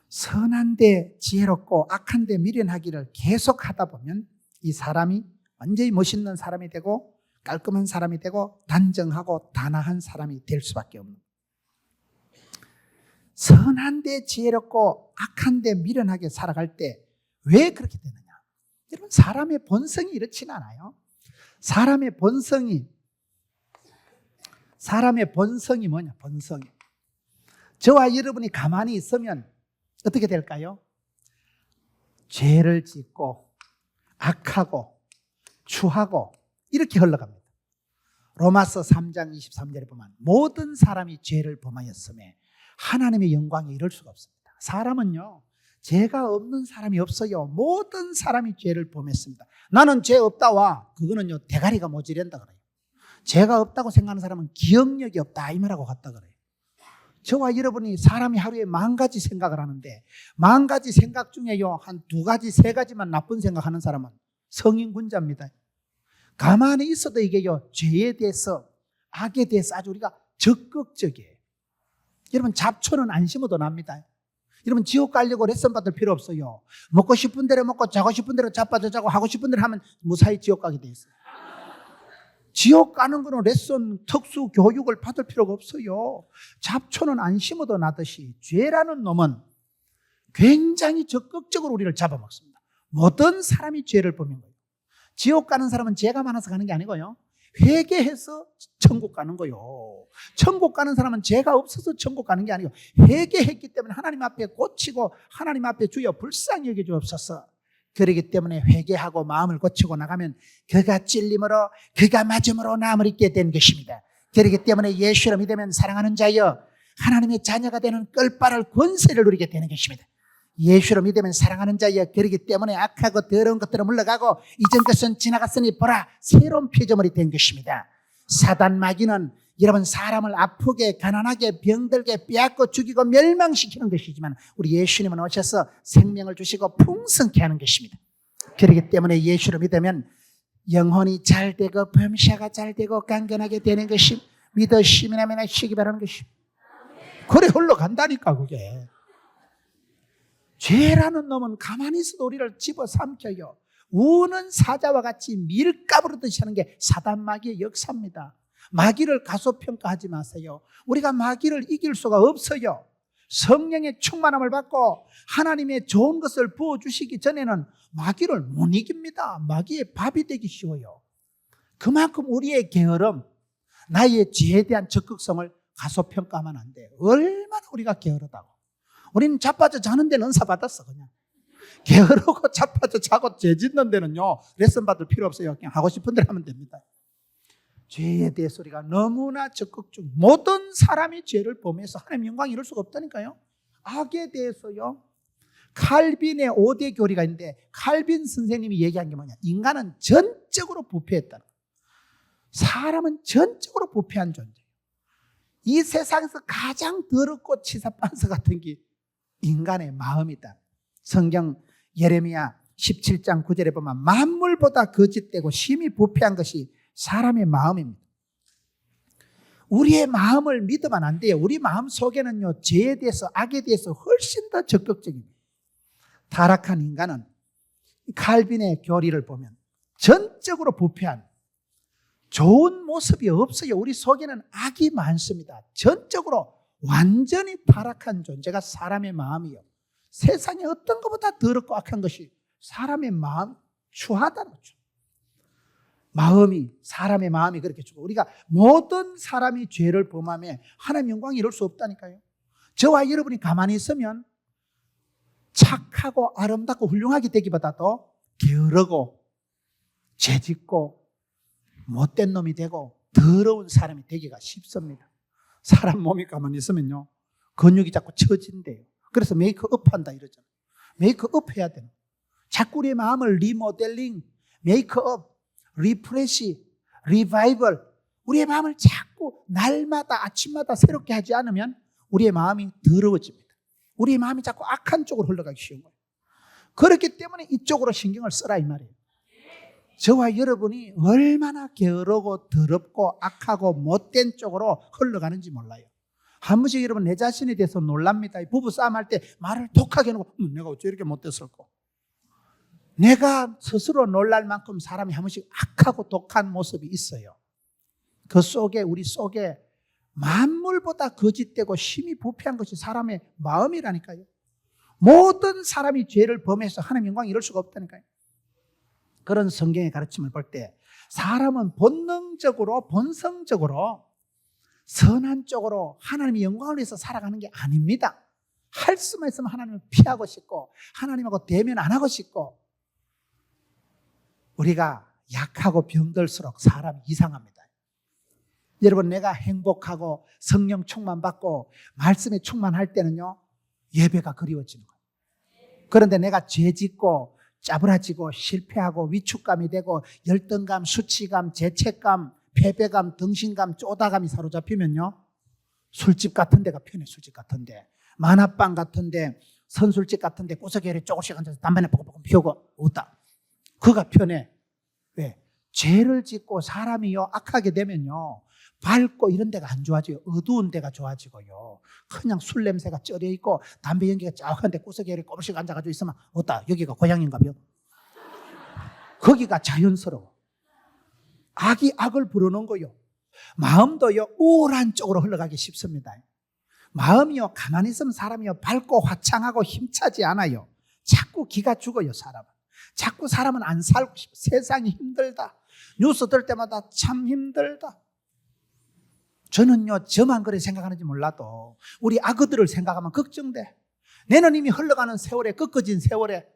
선한데 지혜롭고 악한데 미련하기를 계속 하다 보면 이 사람이 완전히 멋있는 사람이 되고 깔끔한 사람이 되고 단정하고 단아한 사람이 될 수밖에 없는 거예요. 선한데 지혜롭고 악한데 미련하게 살아갈 때 왜 그렇게 되느냐? 여러분, 사람의 본성이 이렇지는 않아요. 사람의 본성이 뭐냐? 본성이. 저와 여러분이 가만히 있으면 어떻게 될까요? 죄를 짓고 악하고 추하고 이렇게 흘러갑니다. 로마서 3장 23절에 보면 모든 사람이 죄를 범하였음에 하나님의 영광에 이를 수가 없습니다. 사람은요, 죄가 없는 사람이 없어요. 모든 사람이 죄를 범했습니다. 나는 죄 없다와 그거는요, 대가리가 모자란다 그래요. 죄가 없다고 생각하는 사람은 기억력이 없다 이 말하고 같다 그래요. 저와 여러분이 사람이 하루에 10,000가지 생각을 하는데 10,000가지 생각 중에요, 한 2가지, 3가지만 나쁜 생각하는 사람은 성인군자입니다. 가만히 있어도 이게요, 죄에 대해서, 악에 대해서 아주 우리가 적극적이에요. 여러분, 잡초는 안 심어도 납니다. 여러분, 지옥 가려고 레슨 받을 필요 없어요. 먹고 싶은 대로 먹고 자고 싶은 대로 자빠져 자고 하고 싶은 대로 하면 무사히 지옥 가게 돼 있어요. 지옥 가는 거는 레슨, 특수 교육을 받을 필요가 없어요. 잡초는 안 심어도 나듯이 죄라는 놈은 굉장히 적극적으로 우리를 잡아먹습니다. 모든 사람이 죄를 범인 거예요. 지옥 가는 사람은 죄가 많아서 가는 게 아니고요, 회개해서 천국 가는 거요. 천국 가는 사람은 죄가 없어서 천국 가는 게 아니고 회개했기 때문에 하나님 앞에 고치고 하나님 앞에 주여 불쌍히 여겨 주옵소서. 그렇기 때문에 회개하고 마음을 고치고 나가면 그가 찔림으로 그가 맞음으로 나음을 입게 된 것입니다. 그렇기 때문에 예수를 믿으면 사랑하는 자여 하나님의 자녀가 되는 끌바를 권세를 누리게 되는 것입니다. 예수를 믿으면 사랑하는 자여, 그렇기 때문에 악하고 더러운 것들은 물러가고 이전 것은 지나갔으니 보라 새로운 피조물이 된 것입니다. 사단 마귀는 여러분 사람을 아프게 가난하게 병들게 빼앗고 죽이고 멸망시키는 것이지만 우리 예수님은 오셔서 생명을 주시고 풍성케 하는 것입니다. 그렇기 때문에 예수를 믿으면 영혼이 잘 되고 범사가 잘 되고 강건하게 되는 것이 믿으시면 하시기 바라는 것입니다. 그래 흘러간다니까. 그게 죄라는 놈은 가만히 있어도 우리를 집어삼켜요. 우는 사자와 같이 밀가부르듯이 하는 게 사단 마귀의 역사입니다. 마귀를 가소평가하지 마세요. 우리가 마귀를 이길 수가 없어요. 성령의 충만함을 받고 하나님의 좋은 것을 부어주시기 전에는 마귀를 못 이깁니다. 마귀의 밥이 되기 쉬워요. 그만큼 우리의 게으름, 나의 죄에 대한 적극성을 가소평가하면 안 돼요. 얼마나 우리가 게으르다고. 우리는 자빠져 자는 데는 은사 받았어. 그냥 게으르고 자빠져 자고 죄 짓는 데는요 레슨 받을 필요 없어요. 그냥 하고 싶은 대로 하면 됩니다. 죄에 대해서 우리가 너무나 적극적, 모든 사람이 죄를 범해서 하나님 영광을 이룰 수가 없다니까요. 악에 대해서요, 칼빈의 5대 교리가 있는데 칼빈 선생님이 얘기한 게 뭐냐, 인간은 전적으로 부패했다는 거예요. 사람은 전적으로 부패한 존재예요. 이 세상에서 가장 더럽고 치사반서 같은 게 인간의 마음이다. 성경 예레미야 17장 9절에 보면 만물보다 거짓되고 심히 부패한 것이 사람의 마음입니다. 우리의 마음을 믿으면 안 돼요. 우리 마음 속에는요, 죄에 대해서, 악에 대해서 훨씬 더 적극적입니다. 타락한 인간은 칼빈의 교리를 보면 전적으로 부패한 좋은 모습이 없어요. 우리 속에는 악이 많습니다. 전적으로 완전히 타락한 존재가 사람의 마음이요. 세상에 어떤 것보다 더럽고 악한 것이 사람의 마음, 추하다는 거죠. 사람의 마음이 그렇게 죽어. 우리가 모든 사람이 죄를 범하며 하나님 영광이 이룰 수 없다니까요. 저와 여러분이 가만히 있으면 착하고 아름답고 훌륭하게 되기보다도 게으르고 죄짓고 못된 놈이 되고 더러운 사람이 되기가 쉽습니다. 사람 몸이 가만히 있으면요 근육이 자꾸 처진대요. 그래서 메이크업 한다 이러잖아요. 메이크업 해야 되는, 자꾸 우리의 마음을 리모델링, 메이크업, 리프레시, 리바이벌, 우리의 마음을 자꾸 날마다 아침마다 새롭게 하지 않으면 우리의 마음이 더러워집니다. 우리의 마음이 자꾸 악한 쪽으로 흘러가기 쉬운 거예요. 그렇기 때문에 이쪽으로 신경을 써라 이 말이에요. 저와 여러분이 얼마나 게으르고 더럽고 악하고 못된 쪽으로 흘러가는지 몰라요. 한 번씩 여러분 내 자신에 대해서 놀랍니다. 부부 싸움할 때 말을 독하게 해놓고 내가 어째 이렇게 못됐을까? 내가 스스로 놀랄 만큼 사람이 한 번씩 악하고 독한 모습이 있어요. 그 속에 우리 속에 만물보다 거짓되고 심히 부패한 것이 사람의 마음이라니까요. 모든 사람이 죄를 범해서 하나님 영광 이룰 수가 없다니까요. 그런 성경의 가르침을 볼 때 사람은 본능적으로 본성적으로 선한 쪽으로 하나님의 영광을 위해서 살아가는 게 아닙니다. 할 수만 있으면 하나님을 피하고 싶고 하나님하고 대면 안 하고 싶고 우리가 약하고 병들수록 사람이 이상합니다. 여러분 내가 행복하고 성령 충만받고 말씀에 충만할 때는요 예배가 그리워지는 거예요. 그런데 내가 죄짓고 짜부라지고 실패하고 위축감이 되고 열등감, 수치감, 죄책감, 패배감, 등신감, 쪼다감이 사로잡히면요 술집 같은 데가 편해. 술집 같은 데 만화방 같은 데 선술집 같은 데 구석에 조금씩 앉아서 담배나 뽀글뽀글 피우고 웃다. 그가 편해. 왜? 죄를 짓고 사람이요 악하게 되면요 밝고 이런 데가 안 좋아져요. 어두운 데가 좋아지고요. 그냥 술 냄새가 쩔어 있고 담배 연기가 짜한데 구석에 꼬불씩 앉아가지고 있으면 어따 여기가 고향인가요? 거기가 자연스러워. 악이 악을 부르는 거요. 마음도요 우울한 쪽으로 흘러가기 쉽습니다. 마음이요 가만히 있으면 사람이요 밝고 화창하고 힘차지 않아요. 자꾸 기가 죽어요. 사람은. 자꾸 사람은 안 살고 싶어. 세상이 힘들다. 뉴스 들 때마다 참 힘들다. 저는요 저만 그렇게 생각하는지 몰라도 우리 아그들을 생각하면 걱정돼. 내는 이미 흘러가는 세월에 꺾어진 세월에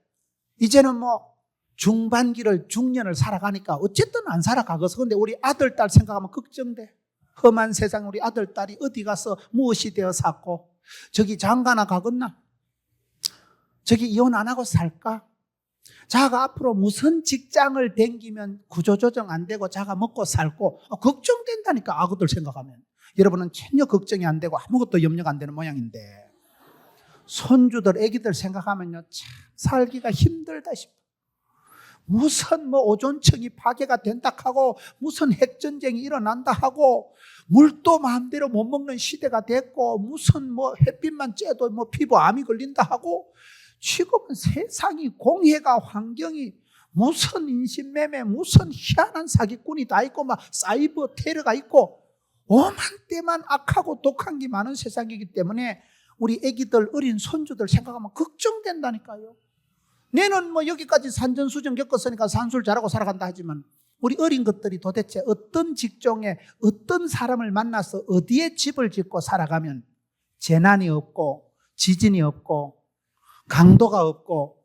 이제는 뭐 중반기를 중년을 살아가니까 어쨌든 안 살아가겠어. 근데 우리 아들 딸 생각하면 걱정돼. 험한 세상 우리 아들 딸이 어디 가서 무엇이 되어 살고 저기 장가나 가겠나? 저기 이혼 안 하고 살까? 자가 앞으로 무슨 직장을 댕기면 구조조정 안 되고 자가 먹고 살고 걱정된다니까. 아그들 생각하면 여러분은 전혀 걱정이 안 되고 아무것도 염려가 안 되는 모양인데 손주들 애기들 생각하면요 참 살기가 힘들다 싶어. 무슨 뭐 오존층이 파괴가 된다 하고 무슨 핵전쟁이 일어난다 하고 물도 마음대로 못 먹는 시대가 됐고 무슨 뭐 햇빛만 쬐도 뭐 피부암이 걸린다 하고 지금은 세상이 공해가 환경이 무슨 인신매매 무슨 희한한 사기꾼이 다 있고 막 사이버 테러가 있고 오만 때만 악하고 독한 게 많은 세상이기 때문에 우리 애기들 어린 손주들 생각하면 걱정된다니까요. 내는 뭐 여기까지 산전수전 겪었으니까 산술 잘하고 살아간다 하지만 우리 어린 것들이 도대체 어떤 직종에 어떤 사람을 만나서 어디에 집을 짓고 살아가면 재난이 없고 지진이 없고 강도가 없고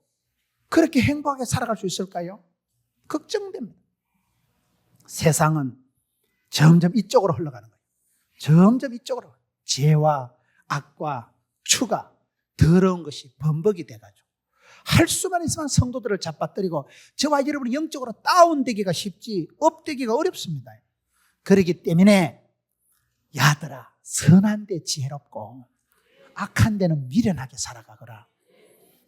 그렇게 행복하게 살아갈 수 있을까요? 걱정됩니다. 세상은 점점 이쪽으로 흘러가는 거예요. 점점 이쪽으로. 죄와 악과 추가 더러운 것이 범벅이 돼가지고 할 수만 있으면 성도들을 잡아뜨리고 저와 여러분이 영적으로 다운되기가 쉽지 업되기가 어렵습니다. 그렇기 때문에 야들아 선한 데 지혜롭고 악한 데는 미련하게 살아가거라.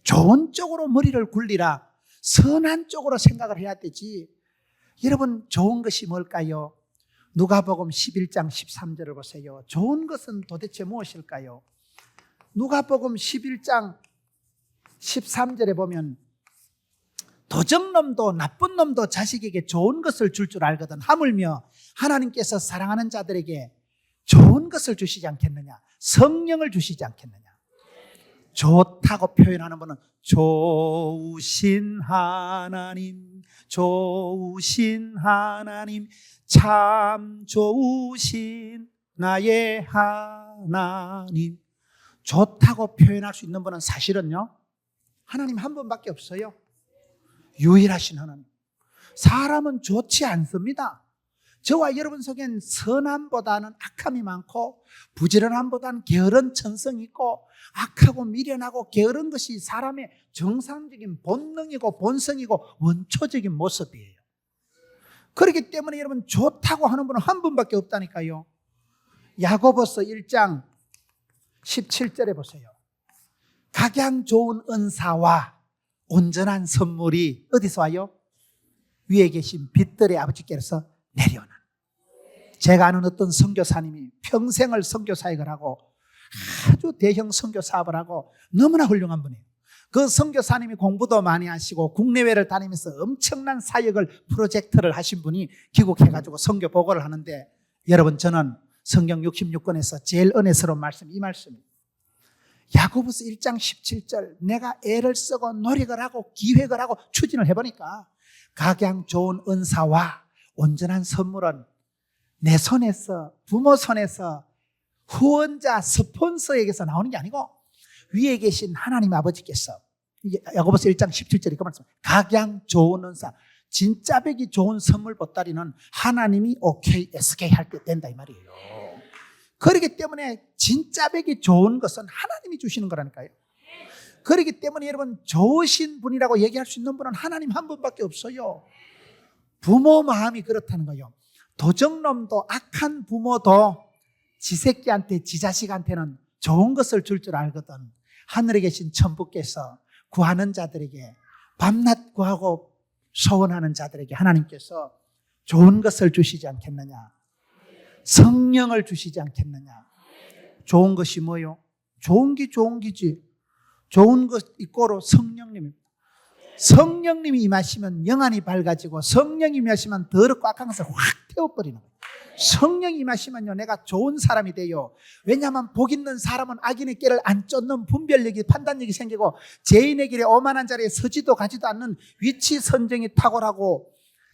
좋은 쪽으로 머리를 굴리라. 선한 쪽으로 생각을 해야 되지. 여러분 좋은 것이 뭘까요? 누가복음 11장 13절을 보세요. 좋은 것은 도대체 무엇일까요? 누가복음 11장 13절에 보면 도적놈도 나쁜 놈도 자식에게 좋은 것을 줄 줄 알거든. 하물며 하나님께서 사랑하는 자들에게 좋은 것을 주시지 않겠느냐? 성령을 주시지 않겠느냐? 좋다고 표현하는 분은 좋으신 하나님, 좋으신 하나님, 참 좋으신 나의 하나님. 좋다고 표현할 수 있는 분은 사실은요 하나님 한 분밖에 없어요. 유일하신 하나님. 사람은 좋지 않습니다. 저와 여러분 속엔 선함보다는 악함이 많고 부지런함보다는 게으른 천성이 있고 악하고 미련하고 게으른 것이 사람의 정상적인 본능이고 본성이고 원초적인 모습이에요. 그렇기 때문에 여러분 좋다고 하는 분은 한 분밖에 없다니까요. 야고보서 1장 17절에 보세요. 각양 좋은 은사와 온전한 선물이 어디서 와요? 위에 계신 빛들의 아버지께서 내려오는. 제가 아는 어떤 선교사님이 평생을 선교 사역을 하고 아주 대형 선교 사업을 하고 너무나 훌륭한 분이에요. 그 선교사님이 공부도 많이 하시고 국내외를 다니면서 엄청난 사역을 프로젝트를 하신 분이 귀국해가지고 선교 보고를 하는데, 여러분, 저는 성경 66권에서 제일 은혜스러운 말씀, 이 말씀입니다. 야고보서 1장 17절, 내가 애를 쓰고 노력을 하고 기획을 하고 추진을 해보니까 각양 좋은 은사와 온전한 선물은 내 손에서, 부모 손에서, 후원자 스폰서에게서 나오는 게 아니고 위에 계신 하나님 아버지께서, 야고보서 1장 17절이 그 말씀, 각양 좋은 은사, 진짜 배기 좋은 선물 보따리는 하나님이 오케이, SK 할 때 된다 이 말이에요. 그렇기 때문에 진짜 배기 좋은 것은 하나님이 주시는 거라니까요. 그렇기 때문에 여러분, 좋으신 분이라고 얘기할 수 있는 분은 하나님 한 분밖에 없어요. 부모 마음이 그렇다는 거예요. 도적놈도, 악한 부모도 지 새끼한테, 지 자식한테는 좋은 것을 줄 줄 알거든. 하늘에 계신 천부께서 구하는 자들에게, 밤낮 구하고 소원하는 자들에게 하나님께서 좋은 것을 주시지 않겠느냐? 성령을 주시지 않겠느냐? 좋은 것이 뭐요? 좋은 게 좋은 기지. 좋은 것 이꼬로 성령님입니다. 성령님이 임하시면 영안이 밝아지고, 성령이 임하시면 더럽고 악한 것을 확 태워버리는 거예요. 성령이 임하시면요, 내가 좋은 사람이 돼요. 왜냐하면 복 있는 사람은 악인의 깨를 안 쫓는 분별력이, 판단력이 생기고, 죄인의 길에 오만한 자리에 서지도 가지도 않는 위치 선정이 탁월하고,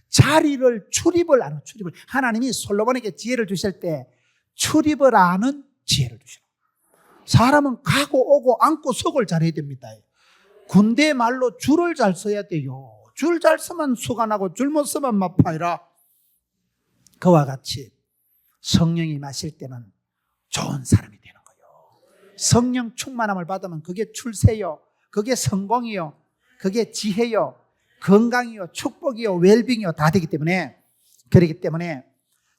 자리를 출입을 아는, 출입을 하나님이 솔로몬에게 지혜를 주실 때 출입을 아는 지혜를 주시는 거예요. 사람은 가고 오고 앉고 서고를 잘해야 됩니다. 군대 말로 줄을 잘 서야 돼요. 줄 잘 서면 수가 나고 줄 못 서면 마파이라. 그와 같이 성령이 마실 때는 좋은 사람이 되는 거예요. 성령 충만함을 받으면 그게 출세요, 그게 성공이요, 그게 지혜요, 건강이요, 축복이요, 웰빙이요, 다 되기 때문에, 그렇기 때문에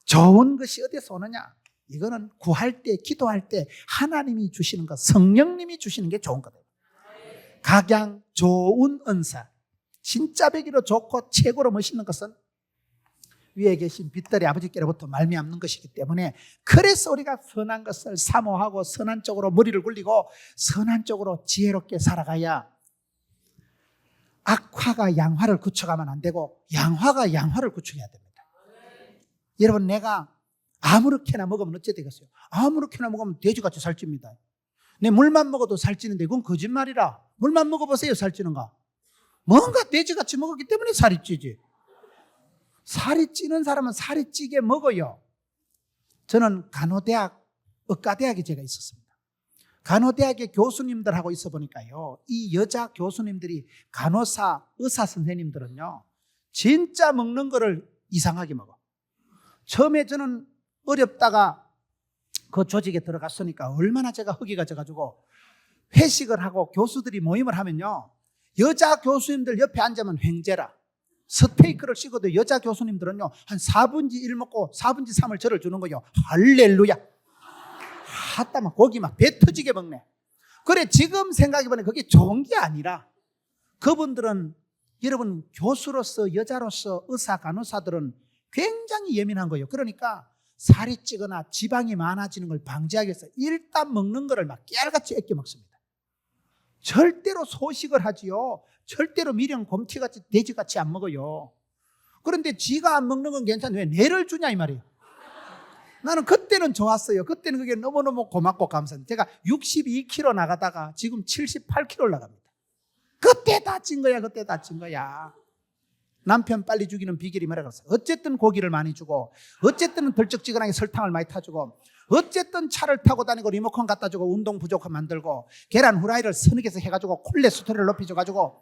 좋은 것이 어디서 오느냐? 이거는 구할 때, 기도할 때 하나님이 주시는 것, 성령님이 주시는 게 좋은 거예요. 각양 좋은 은사, 진짜 배기로 좋고 최고로 멋있는 것은 위에 계신 빛들의 아버지께로부터 말미암는 것이기 때문에, 그래서 우리가 선한 것을 사모하고 선한 쪽으로 머리를 굴리고 선한 쪽으로 지혜롭게 살아가야 악화가 양화를 구축하면 안 되고 양화가 양화를 구축해야 됩니다. 여러분, 내가 아무렇게나 먹으면 어째 되겠어요? 아무렇게나 먹으면 돼지같이 살찝니다. 내 물만 먹어도 살찌는데 그건 거짓말이라. 물만 먹어보세요, 살찌는가? 뭔가 돼지같이 먹었기 때문에 살이 찌지. 살이 찌는 사람은 살이 찌게 먹어요. 저는 간호대학, 의과대학에 제가 있었습니다. 간호대학의 교수님들하고 있어 보니까요, 이 여자 교수님들이, 간호사, 의사 선생님들은요, 진짜 먹는 거를 이상하게 먹어. 처음에 저는 어렵다가 그 조직에 들어갔으니까 얼마나 제가 허기가 져가지고, 회식을 하고 교수들이 모임을 하면요, 여자 교수님들 옆에 앉으면 횡재라. 스테이크를 씹어도 여자 교수님들은요, 한 4분지 1 먹고 4분지 3을 저를 주는 거예요. 할렐루야. 하다 막 고기 막 배 터지게 먹네. 그래, 지금 생각해보면 그게 좋은 게 아니라, 그분들은, 여러분, 교수로서, 여자로서, 의사, 간호사들은 굉장히 예민한 거예요. 그러니까 살이 찌거나 지방이 많아지는 걸 방지하기 위해서 일단 먹는 거를 막 깨알같이 아껴 먹습니다. 절대로 소식을 하지요. 절대로 미령 곰튀같이 돼지같이 안 먹어요. 그런데 지가 안 먹는 건 괜찮은데 왜 뇌를 주냐 이 말이에요. 나는 그때는 좋았어요. 그때는 그게 너무너무 고맙고 감사합니다. 제가 62kg 나가다가 지금 78kg 나갑니다. 그때 다친 거야. 그때 다친 거야. 남편 빨리 죽이는 비결이 뭐라고 했어요? 어쨌든 고기를 많이 주고, 어쨌든 덜쩍지근하게 설탕을 많이 타주고, 어쨌든 차를 타고 다니고 리모컨 갖다 주고 운동 부족하면 만들고, 계란 후라이를 서너 개서 해가지고 콜레스테롤을 높여줘가지고,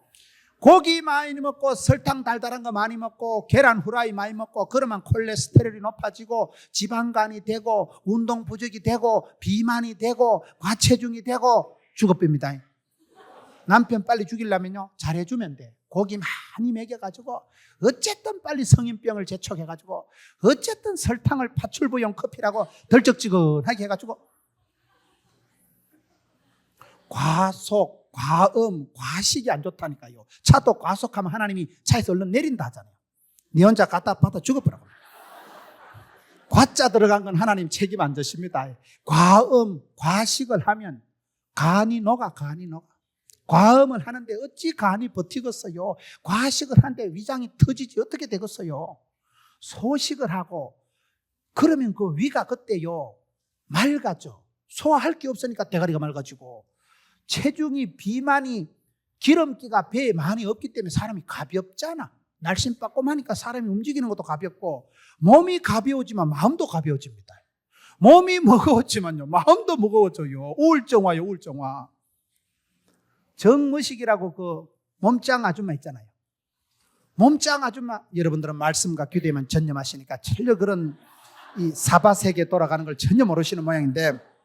고기 많이 먹고 설탕 달달한 거 많이 먹고 계란 후라이 많이 먹고, 그러면 콜레스테롤이 높아지고 지방간이 되고 운동 부족이 되고 비만이 되고 과체중이 되고 죽어봅니다. 남편 빨리 죽이려면요, 잘해주면 돼. 고기 많이 먹여가지고, 어쨌든 빨리 성인병을 재촉해가지고, 어쨌든 설탕을 파출부용 커피라고 덜쩍지근하게 해가지고, 과속, 과음, 과식이 안 좋다니까요. 차도 과속하면 하나님이 차에서 얼른 내린다 하잖아요. 네 혼자 갖다 받아 죽어버려. 과자 들어간 건 하나님 책임 안 져십니다. 과식을 하면 간이 녹아. 과음을 하는데 어찌 간이 버티겠어요? 과식을 하는데 위장이 터지지 어떻게 되겠어요? 소식을 하고 그러면 그 위가 그때요 맑아져. 소화할 게 없으니까 대가리가 맑아지고, 체중이 비만이 기름기가 배에 많이 없기 때문에 사람이 가볍잖아. 날씬빠꼼하니까 사람이 움직이는 것도 가볍고, 몸이 가벼워지면 마음도 가벼워집니다. 몸이 무거워지면요 마음도 무거워져요. 우울증 와요. 우울증 와. 정무식이라고 그 몸짱 아줌마 있잖아요. 몸짱 아줌마, 여러분들은 말씀과 기도에만 전념하시니까 전혀 그런 이 사바세계 돌아가는 걸 전혀 모르시는 모양인데,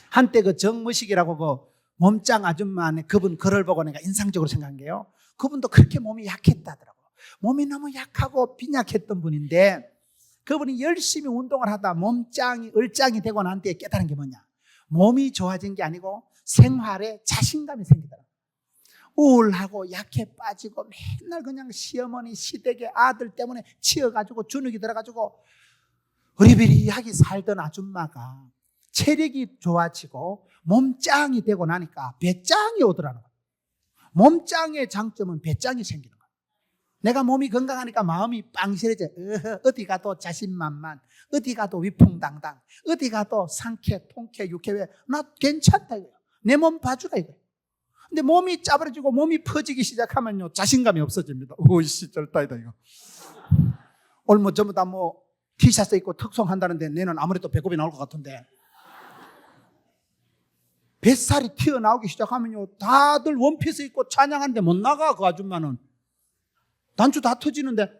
한때 그 정무식이라고 그 몸짱 아줌마네 그분 글을 보고 내가 인상적으로 생각한 게요, 그분도 그렇게 몸이 약했다더라고요. 몸이 너무 약하고 빈약했던 분인데 그분이 열심히 운동을 하다 몸짱이 을짱이 되고 난 뒤에 깨달은 게 뭐냐, 몸이 좋아진 게 아니고 생활에 자신감이 생기더라고요. 우울하고 약해 빠지고 맨날 그냥 시어머니 시댁의 아들 때문에 치여가지고 주눅이 들어가지고 으리비리하게 살던 아줌마가 체력이 좋아지고 몸짱이 되고 나니까 배짱이 오더라는 거예요. 몸짱의 장점은 배짱이 생기는 거예요. 내가 몸이 건강하니까 마음이 빵실해져. 어디 가도 자신만만, 어디 가도 위풍당당, 어디 가도 상쾌, 통쾌, 유쾌해. 나 괜찮다 이거예요. 내 몸 봐주라 이거예요. 근데 몸이 짜부러지고 몸이 퍼지기 시작하면요 자신감이 없어집니다. 오이씨 절다이다 이거. 얼마 전부 다 뭐 티셔츠 입고 특송한다는데 내는 아무래도 배꼽이 나올 것 같은데, 뱃살이 튀어나오기 시작하면요 다들 원피스 입고 찬양하는데 못 나가. 그 아줌마는 단추 다 터지는데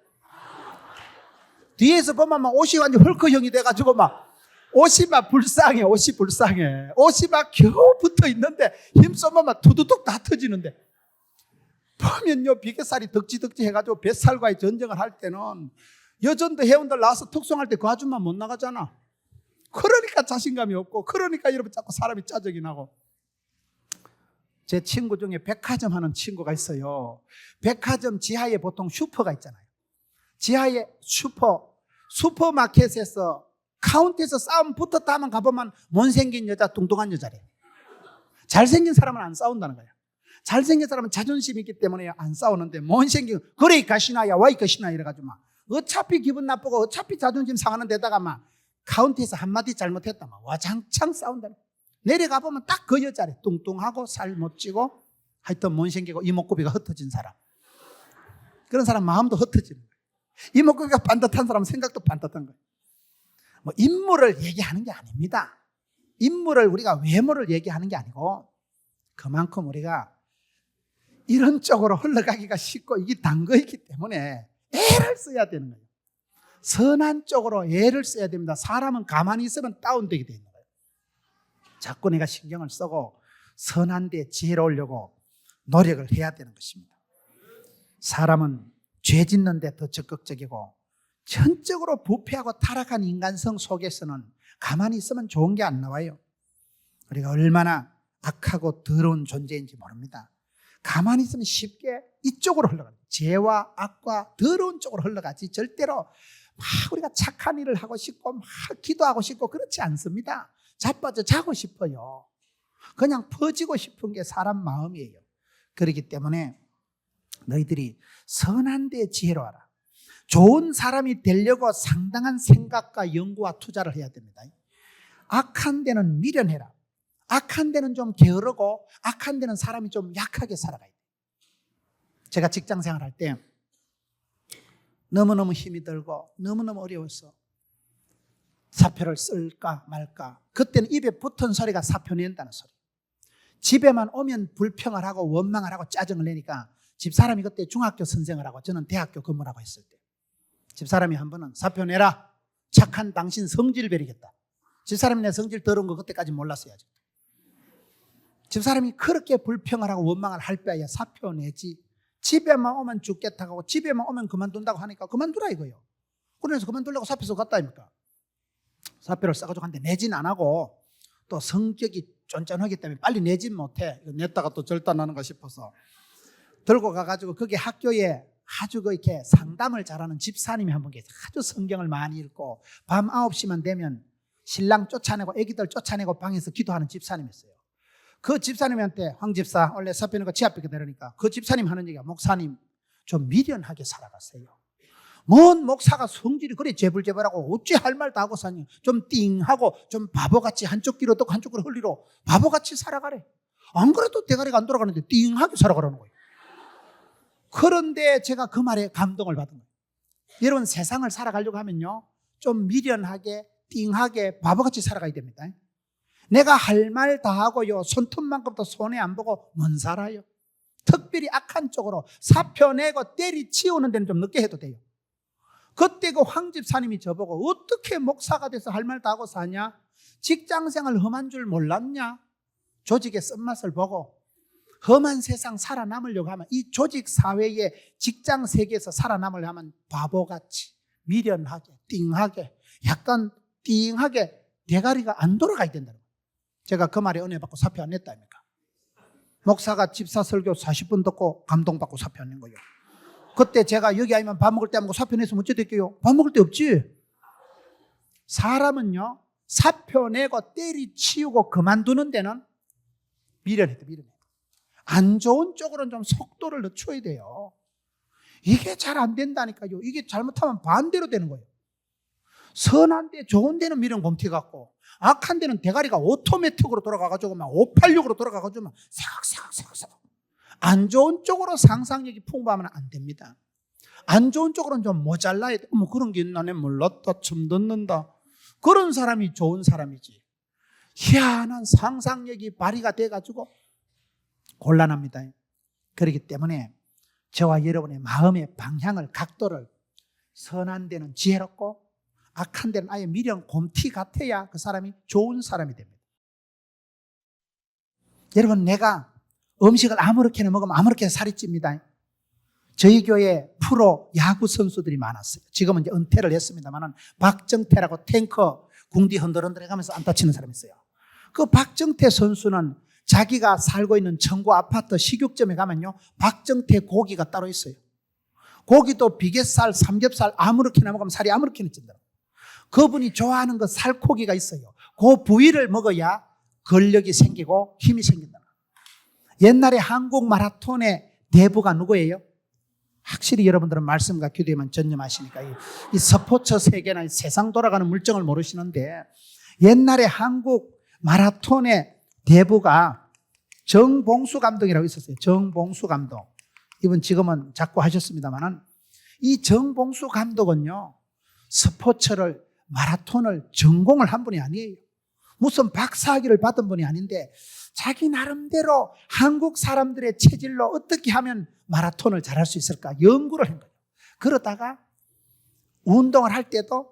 뒤에서 보면 막 옷이 완전 헐크형이 돼가지고 막 옷이 막 불쌍해. 옷이 막 겨우 붙어 있는데 힘쏘면 막 두두둑 다 터지는데, 보면요 비계살이 덕지덕지 해가지고 뱃살과의 전쟁을 할 때는 여전도 회원들 나와서 특송할 때 그 아줌마 못 나가잖아. 그러니까 자신감이 없고, 그러니까 여러분 자꾸 사람이 짜증이 나고. 제 친구 중에 백화점 하는 친구가 있어요. 백화점 지하에 보통 슈퍼가 있잖아요. 지하에 슈퍼마켓에서 카운트에서 싸움 붙었다 하면 가보면 못생긴 여자, 뚱뚱한 여자래. 잘생긴 사람은 안 싸운다는 거야. 잘생긴 사람은 자존심이 있기 때문에 안 싸우는데, 못생긴 그래 가시나야 와이 가시나 이래가지고 막 어차피 기분 나쁘고 어차피 자존심 상하는 데다가 막 카운트에서 한마디 잘못했다 막 와장창 싸운다. 내려가 보면 딱 그 여자래. 뚱뚱하고 살 못 찌고 하여튼 못생기고 이목구비가 흩어진 사람. 그런 사람 마음도 흩어지는 거예요. 이목구비가 반듯한 사람 생각도 반듯한 거예요. 뭐 인물을 얘기하는 게 아닙니다. 인물을 우리가 외모를 얘기하는 게 아니고, 그만큼 우리가 이런 쪽으로 흘러가기가 쉽고 이게 단 거이기 때문에 애를 써야 되는 거예요. 선한 쪽으로 애를 써야 됩니다. 사람은 가만히 있으면 다운되게 되어 있는 거예요. 자꾸 내가 신경을 쓰고 선한 데 지혜로우려고 노력을 해야 되는 것입니다. 사람은 죄 짓는 데 더 적극적이고, 전적으로 부패하고 타락한 인간성 속에서는 가만히 있으면 좋은 게 안 나와요. 우리가 얼마나 악하고 더러운 존재인지 모릅니다. 가만히 있으면 쉽게 이쪽으로 흘러갑니다. 죄와 악과 더러운 쪽으로 흘러가지 절대로 막 우리가 착한 일을 하고 싶고 막 기도하고 싶고 그렇지 않습니다. 자빠져 자고 싶어요. 그냥 퍼지고 싶은 게 사람 마음이에요. 그렇기 때문에 너희들이 선한 데 지혜로워라. 좋은 사람이 되려고 상당한 생각과 연구와 투자를 해야 됩니다. 악한 데는 미련해라. 악한 데는 좀 게으르고 악한 데는 사람이 좀 약하게 살아가야 돼요. 제가 직장 생활할 때 너무너무 힘이 들고 너무너무 어려워서 사표를 쓸까 말까. 그때는 입에 붙은 소리가 사표 낸다는 소리. 집에만 오면 불평을 하고 원망을 하고 짜증을 내니까 집사람이 그때 중학교 선생을 하고 저는 대학교 근무를 하고 있을 때 집사람이 한 번은 사표 내라. 착한 당신 성질 베리겠다. 집사람이 내 성질 더러운 거 그때까지 몰랐어야죠. 집사람이 그렇게 불평을 하고 원망을 할 바에야 사표 내지. 집에만 오면 죽겠다고 하고 집에만 오면 그만둔다고 하니까 그만두라 이거예요. 그래서 그만두려고 사표 쓰고 갔다 아닙니까? 사표를 써가지고 한데 내진 안 하고 또 성격이 쫀쫀하기 때문에 빨리 내진 못해. 냈다가 또 절단하는가 싶어서 들고 가가지고 거기 학교에 아주 이렇게 상담을 잘하는 집사님이 한 분 계세요. 아주 성경을 많이 읽고 밤 9시만 되면 신랑 쫓아내고 애기들 쫓아내고 방에서 기도하는 집사님이었어요. 그 집사님한테 황 집사 원래 사표니까 지 앞에 내려니까 그 집사님 하는 얘기가 목사님 좀 미련하게 살아가세요. 뭔 목사가 성질이 그래 재불재불하고 어찌 할 말 다 하고 사니 좀 띵하고 좀 바보같이 한쪽 귀로 듣고 한쪽 귀로 흘리로 바보같이 살아가래. 안 그래도 대가리가 안 돌아가는데 띵하게 살아가라는 거예요. 그런데 제가 그 말에 감동을 받은 거예요. 여러분 세상을 살아가려고 하면요 좀 미련하게 띵하게 바보같이 살아가야 됩니다. 내가 할 말 다 하고요 손톱만큼도 손해 안 보고 못 살아요. 특별히 악한 쪽으로 사표 내고 때리치우는 데는 좀 늦게 해도 돼요. 그때 그 황 집사님이 저보고 어떻게 목사가 돼서 할 말 다 하고 사냐? 직장생활 험한 줄 몰랐냐? 조직의 쓴맛을 보고 험한 세상 살아남으려고 하면 이 조직 사회의 직장 세계에서 살아남으려고 하면 바보같이 미련하게 띵하게 약간 띵하게 대가리가 안 돌아가야 된다는 거예요. 제가 그 말에 은혜 받고 사표 안 냈다 아닙니까? 목사가 집사 설교 40분 듣고 감동받고 사표 안 낸 거예요. 그때 제가 여기 아니면 밥 먹을 때 하고 사표 내서 어찌 될게요? 밥 먹을 때 없지. 사람은요 사표 내고 때리치우고 그만두는 데는 미련해도 미련해. 안 좋은 쪽으로는 좀 속도를 늦춰야 돼요. 이게 잘 안 된다니까요. 이게 잘못하면 반대로 되는 거예요. 선한 데 좋은 데는 미련 곰티 같고 악한 데는 대가리가 오토매틱으로 돌아가가지고 막 586으로 돌아가가지고 막 사각사각 안 좋은 쪽으로 상상력이 풍부하면 안 됩니다. 안 좋은 쪽으로는 좀 모자라야 돼. 그런 게 있나? 내 몰랐다. 처음 듣는다. 그런 사람이 좋은 사람이지. 희한한 상상력이 발휘가 돼가지고 곤란합니다. 그렇기 때문에 저와 여러분의 마음의 방향을 각도를 선한 데는 지혜롭고 악한 데는 아예 미련 곰티 같아야 그 사람이 좋은 사람이 됩니다. 여러분 내가 음식을 아무렇게나 먹으면 아무렇게나 살이 찝니다. 저희 교회에 프로 야구 선수들이 많았어요. 지금은 이제 은퇴를 했습니다만 박정태라고 탱커 궁디 흔들흔들 해가면서 안타 치는 사람이 있어요. 그 박정태 선수는 자기가 살고 있는 청구 아파트 식육점에 가면요 박정태 고기가 따로 있어요. 고기도 비계살, 삼겹살 아무렇게나 먹으면 살이 아무렇게나 찐다. 그분이 좋아하는 그 살코기가 있어요. 그 부위를 먹어야 근력이 생기고 힘이 생긴다. 옛날에 한국 마라톤의 대부가 누구예요? 확실히 여러분들은 말씀과 기도에만 전념하시니까 이 스포츠 세계나 이 세상 돌아가는 물정을 모르시는데 옛날에 한국 마라톤의 대부가 정봉수 감독이라고 있었어요. 정봉수 감독. 이분 지금은 자꾸 하셨습니다만 이 정봉수 감독은요 스포츠를 마라톤을 전공을 한 분이 아니에요. 무슨 박사학위를 받은 분이 아닌데 자기 나름대로 한국 사람들의 체질로 어떻게 하면 마라톤을 잘할 수 있을까 연구를 한 거예요. 그러다가 운동을 할 때도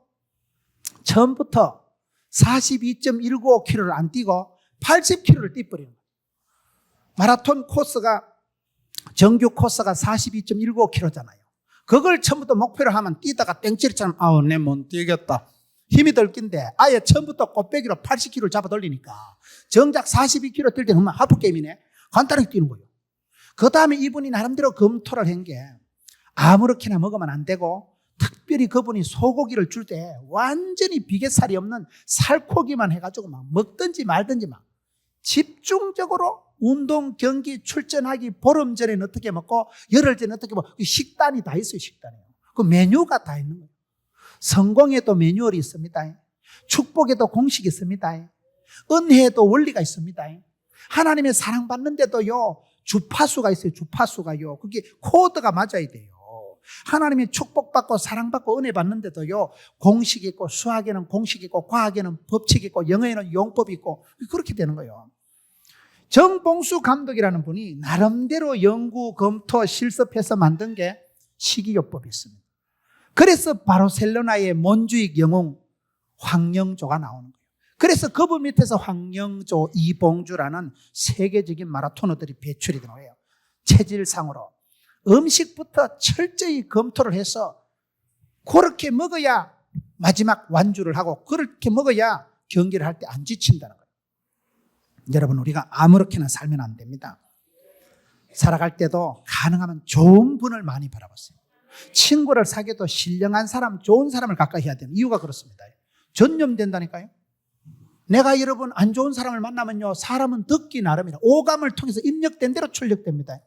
처음부터 42.195km를 안 뛰고 80km를 뛰버리는 거예요. 마라톤 코스가 정규 코스가 42.195km잖아요. 그걸 처음부터 목표로 하면 뛰다가 땡치리처럼 아우 내 못 뛰겠다. 힘이 덜 낀데 아예 처음부터 꽃배기로 80km를 잡아 돌리니까 정작 42km 뛸 때는 하프게임이네. 간단하게 뛰는 거예요. 그 다음에 이분이 나름대로 검토를 한 게 아무렇게나 먹으면 안 되고 특별히 그분이 소고기를 줄 때 완전히 비계살이 없는 살코기만 해가지고 막 먹든지 말든지 막 집중적으로 운동 경기 출전하기 보름 전에는 어떻게 먹고 열흘 전에 어떻게 먹고 식단이 다 있어요. 식단이요. 그 메뉴가 다 있는 거예요. 성공에도 매뉴얼이 있습니다. 축복에도 공식이 있습니다. 은혜에도 원리가 있습니다. 하나님의 사랑받는데도요 주파수가 있어요. 주파수가요. 그게 코드가 맞아야 돼요. 하나님의 축복받고 사랑받고 은혜 받는데도요 공식이 있고 수학에는 공식이 있고 과학에는 법칙이 있고 영어에는 용법이 있고 그렇게 되는 거예요. 정봉수 감독이라는 분이 나름대로 연구, 검토, 실습해서 만든 게 식이요법이 있습니다. 그래서 바르셀로나의 몬주익 영웅 황영조가 나오는 거예요. 그래서 그분 밑에서 황영조, 이봉주라는 세계적인 마라토너들이 배출이 되는 거예요. 체질상으로 음식부터 철저히 검토를 해서 그렇게 먹어야 마지막 완주를 하고 그렇게 먹어야 경기를 할 때 안 지친다는 거예요. 여러분 우리가 아무렇게나 살면 안 됩니다. 살아갈 때도 가능하면 좋은 분을 많이 바라보세요. 친구를 사귀어도 신령한 사람, 좋은 사람을 가까이 해야 되는 이유가 그렇습니다. 전염된다니까요. 내가 여러분 안 좋은 사람을 만나면요, 사람은 듣기 나름이라 오감을 통해서 입력된 대로 출력됩니다.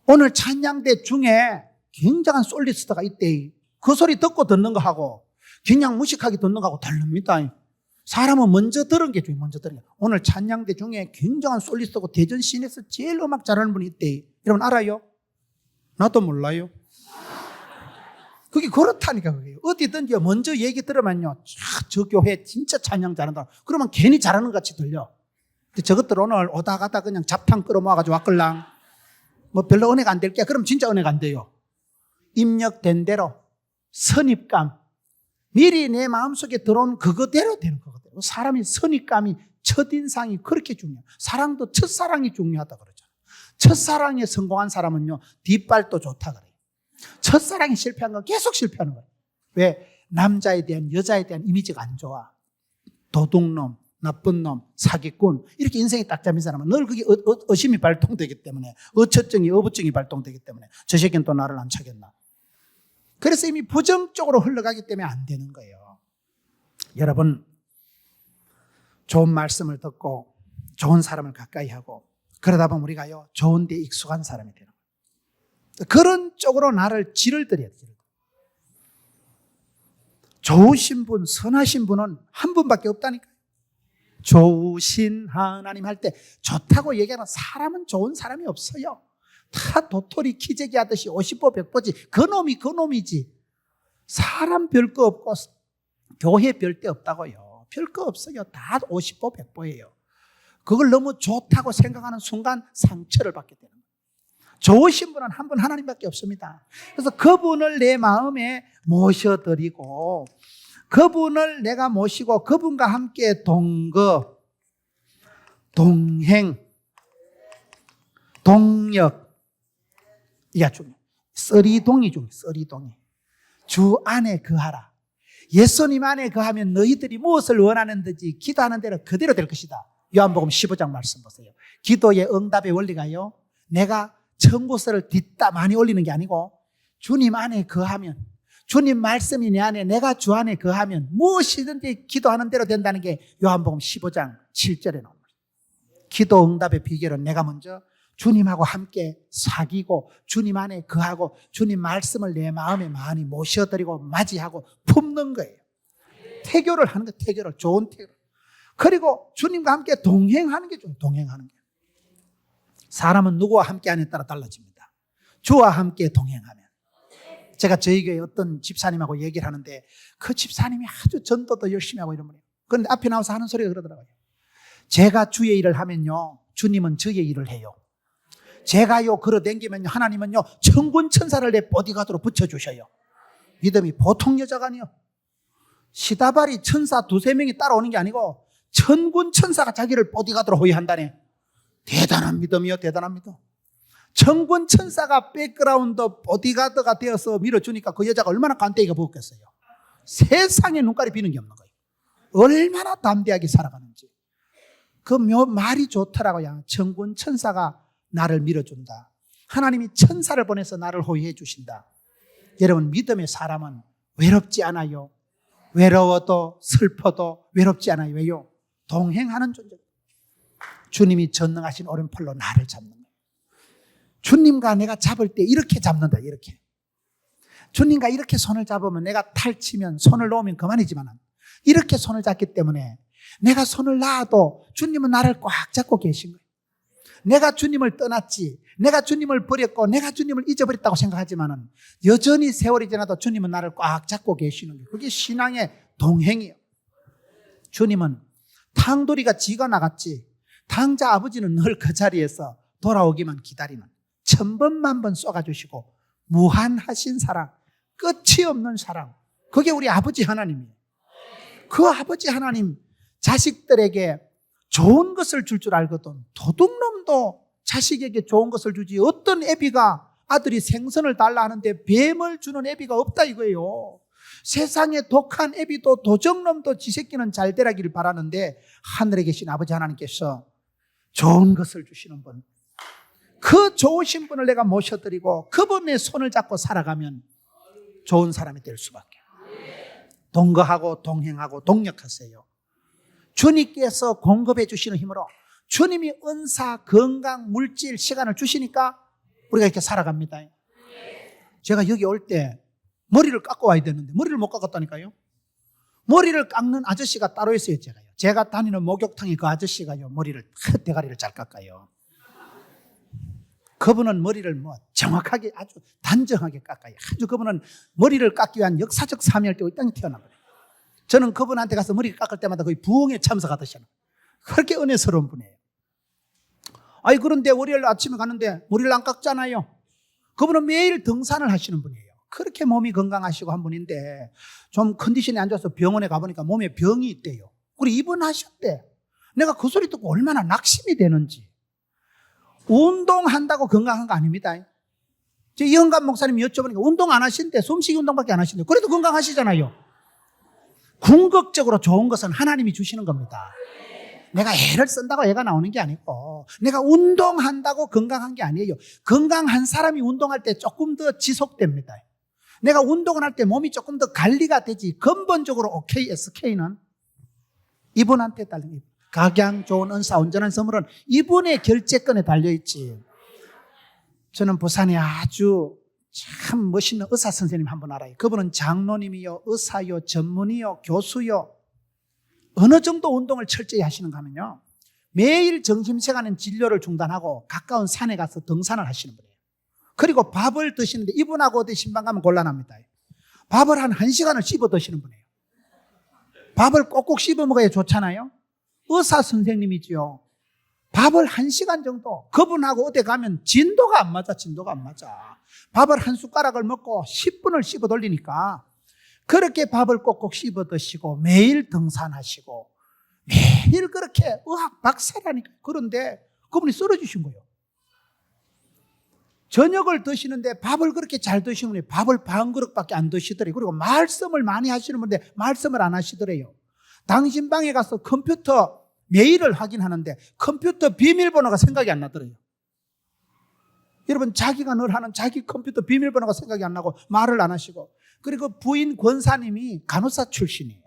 오늘 찬양대 중에 굉장한 솔리스트가 있대. 그 소리 듣고 듣는 거 하고 그냥 무식하게 듣는 거 하고 다릅니다. 사람은 먼저 들은 게 중요해요. 먼저 들은 게. 오늘 찬양대 중에 굉장한 솔리스트고 대전 시내에서 제일 음악 잘하는 분이 있대. 여러분 알아요? 나도 몰라요. 그게 그렇다니까. 그게 어디든지 먼저 얘기 들으면요, 저 교회 진짜 찬양 잘한다 그러면 괜히 잘하는 것 같이 들려. 근데 저것들 오늘 오다 가다 그냥 잡탕 끓여 모아가지고 왔걸랑 뭐 별로 은혜가 안 될게. 그럼 진짜 은혜가 안 돼요. 입력된 대로 선입감, 미리 내 마음속에 들어온 그거대로 되는 거거든요. 사람이 선입감이, 첫인상이 그렇게 중요해요. 사랑도 첫사랑이 중요하다 그러잖아요. 첫사랑에 성공한 사람은요, 뒷발도 좋다 그래요. 첫사랑이 실패한 건 계속 실패하는 거예요. 왜? 남자에 대한, 여자에 대한 이미지가 안 좋아. 도둑놈, 나쁜 놈, 사기꾼, 이렇게 인생이 딱 잡힌 사람은 늘 그게 의심이 발동되기 때문에, 어처증이, 어부증이 발동되기 때문에 저 새끼는 또 나를 안 차겠나. 그래서 이미 부정적으로 흘러가기 때문에 안 되는 거예요. 여러분, 좋은 말씀을 듣고 좋은 사람을 가까이 하고 그러다 보면 우리가요, 좋은 데 익숙한 사람이 되는 거예요. 그런 쪽으로 나를 질을 들여야 돼요. 좋으신 분, 선하신 분은 한 분밖에 없다니까요. 좋으신 하나님 할 때 좋다고 얘기하는 사람은 좋은 사람이 없어요. 다 도토리 키재기 하듯이 50보 100보지. 그놈이지. 사람 별 거 없고 교회 별 데 없다고요. 별 거 없어요. 다 50보 100보예요. 그걸 너무 좋다고 생각하는 순간 상처를 받게 되는 거예요. 좋으신 분은 한 분 하나님밖에 없습니다. 그래서 그분을 내 마음에 모셔드리고 그분을 내가 모시고 그분과 함께 동거, 동행, 동력, 이게 중요해요. 썰이동이 중요해요. 썰이동이. 주 안에 거하라. 예수님 안에 거하면 너희들이 무엇을 원하는지 기도하는 대로 그대로 될 것이다. 요한복음 15장 말씀 보세요. 기도의 응답의 원리가요, 내가 청구서를 뒷다 많이 올리는 게 아니고 주님 안에 거하면, 주님 말씀이 내 안에, 내가 주 안에 거하면 무엇이든지 기도하는 대로 된다는 게 요한복음 15장 7절에 나옵니다. 기도 응답의 비결은 내가 먼저 주님하고 함께 사귀고 주님 안에 거하고 주님 말씀을 내 마음에 많이 모셔드리고 맞이하고 품는 거예요. 태교를 하는 거예요. 태교를, 좋은 태교. 그리고 주님과 함께 동행하는 게 좀 동행하는 거예요. 사람은 누구와 함께 하느냐에 따라 달라집니다. 주와 함께 동행하면. 제가 저희 교회 어떤 집사님하고 얘기를 하는데 그 집사님이 아주 전도도 열심히 하고 이런 분이에요. 그런데 앞에 나와서 하는 소리가 그러더라고요. 제가 주의 일을 하면요, 주님은 저의 일을 해요. 제가요 걸어다니면요, 하나님은요 천군 천사를 내 보디가드로 붙여주셔요. 믿음이 보통 여자가 아니요. 시다발이 천사 두세 명이 따라오는 게 아니고 천군 천사가 자기를 보디가드로 호위한다네. 대단한 믿음이요. 대단한 믿음. 천군 천사가 백그라운드 보디가드가 되어서 밀어주니까 그 여자가 얼마나 간대기가 부었겠어요. 세상에 눈깔이 비는 게 없는 거예요. 얼마나 담대하게 살아가는지. 그 말이 좋더라고요. 천군 천사가 나를 밀어준다. 하나님이 천사를 보내서 나를 호위해 주신다. 여러분, 믿음의 사람은 외롭지 않아요. 외로워도 슬퍼도 외롭지 않아요. 왜요? 동행하는 존재. 주님이 전능하신 오른팔로 나를 잡는 거예요. 주님과 내가 잡을 때 이렇게 잡는다. 이렇게. 주님과 이렇게 손을 잡으면 내가 탈치면 손을 놓으면 그만이지만 이렇게 손을 잡기 때문에 내가 손을 놔도 주님은 나를 꽉 잡고 계신 거예요. 내가 주님을 떠났지, 내가 주님을 버렸고 내가 주님을 잊어버렸다고 생각하지만 여전히 세월이 지나도 주님은 나를 꽉 잡고 계시는 거예요. 그게 신앙의 동행이에요. 주님은 탕돌이가 지가 나갔지, 당자 아버지는 늘 그 자리에서 돌아오기만 기다리는, 1000번 만번 쏘아주시고 무한하신 사랑, 끝이 없는 사랑, 그게 우리 아버지 하나님이에요. 그 아버지 하나님 자식들에게 좋은 것을 줄 줄 알거든 도둑놈도 자식에게 좋은 것을 주지, 어떤 애비가 아들이 생선을 달라 하는데 뱀을 주는 애비가 없다 이거예요. 세상에 독한 애비도 도적놈도 지 새끼는 잘 되라기를 바라는데 하늘에 계신 아버지 하나님께서 좋은 것을 주시는 분, 그 좋으신 분을 내가 모셔드리고 그분의 손을 잡고 살아가면 좋은 사람이 될 수밖에. 동거하고 동행하고 동력하세요. 주님께서 공급해 주시는 힘으로 주님이 은사, 건강, 물질, 시간을 주시니까 우리가 이렇게 살아갑니다. 제가 여기 올 때 머리를 깎고 와야 되는데 머리를 못 깎았다니까요. 머리를 깎는 아저씨가 따로 있어요. 제가 다니는 목욕탕에 그 아저씨가요, 머리를 대가리를 잘 깎아요. 그분은 머리를 정확하게 아주 단정하게 깎아요. 아주 그분은 머리를 깎기 위한 역사적 사명을 띠고 이 땅에 태어나버려요. 저는 그분한테 가서 머리를 깎을 때마다 거의 부흥에 참석하듯이 그렇게 은혜스러운 분이에요. 아니 그런데 월요일 아침에 가는데 머리를 안 깎잖아요. 그분은 매일 등산을 하시는 분이에요. 그렇게 몸이 건강하시고 한 분인데 좀 컨디션이 안 좋아서 병원에 가보니까 몸에 병이 있대요. 그리고 입원하셨대. 내가 그 소리 듣고 얼마나 낙심이 되는지. 운동한다고 건강한 거 아닙니다. 이현감 목사님이 여쭤보니까 운동 안 하신대. 숨쉬기 운동밖에 안 하신대. 그래도 건강하시잖아요. 궁극적으로 좋은 것은 하나님이 주시는 겁니다. 내가 애를 쓴다고 애가 나오는 게 아니고 내가 운동한다고 건강한 게 아니에요. 건강한 사람이 운동할 때 조금 더 지속됩니다. 내가 운동을 할 때 몸이 조금 더 관리가 되지 근본적으로 OKSK는 이분한테 달린 각양 좋은 은사 온전한 선물은 이분의 결재권에 달려있지. 저는 부산에 아주 참 멋있는 의사 선생님 한 분 알아요. 그분은 장로님이요, 의사요, 전문의요, 교수요. 어느 정도 운동을 철저히 하시는가 하면요, 매일 점심시간엔 진료를 중단하고 가까운 산에 가서 등산을 하시는 분이에요. 그리고 밥을 드시는데 이분하고 어디 신방 가면 곤란합니다. 밥을 한 1시간을 씹어 드시는 분이에요. 밥을 꼭꼭 씹어 먹어야 좋잖아요. 의사 선생님이지요. 밥을 1시간 정도, 그분하고 어디 가면 진도가 안 맞아. 밥을 한 숟가락을 먹고 10분을 씹어 돌리니까 그렇게 밥을 꼭꼭 씹어 드시고 매일 등산하시고 매일 그렇게 의학 박사라니까. 그런데 그분이 쓰러지신 거예요. 저녁을 드시는데 밥을 그렇게 잘 드시면 밥을 반 그릇밖에 안 드시더래요. 그리고 말씀을 많이 하시는 분인데 말씀을 안 하시더래요. 당신 방에 가서 컴퓨터 메일을 확인하는데 컴퓨터 비밀번호가 생각이 안 나더래요. 여러분, 자기가 늘 하는 자기 컴퓨터 비밀번호가 생각이 안 나고 말을 안 하시고, 그리고 부인 권사님이 간호사 출신이에요.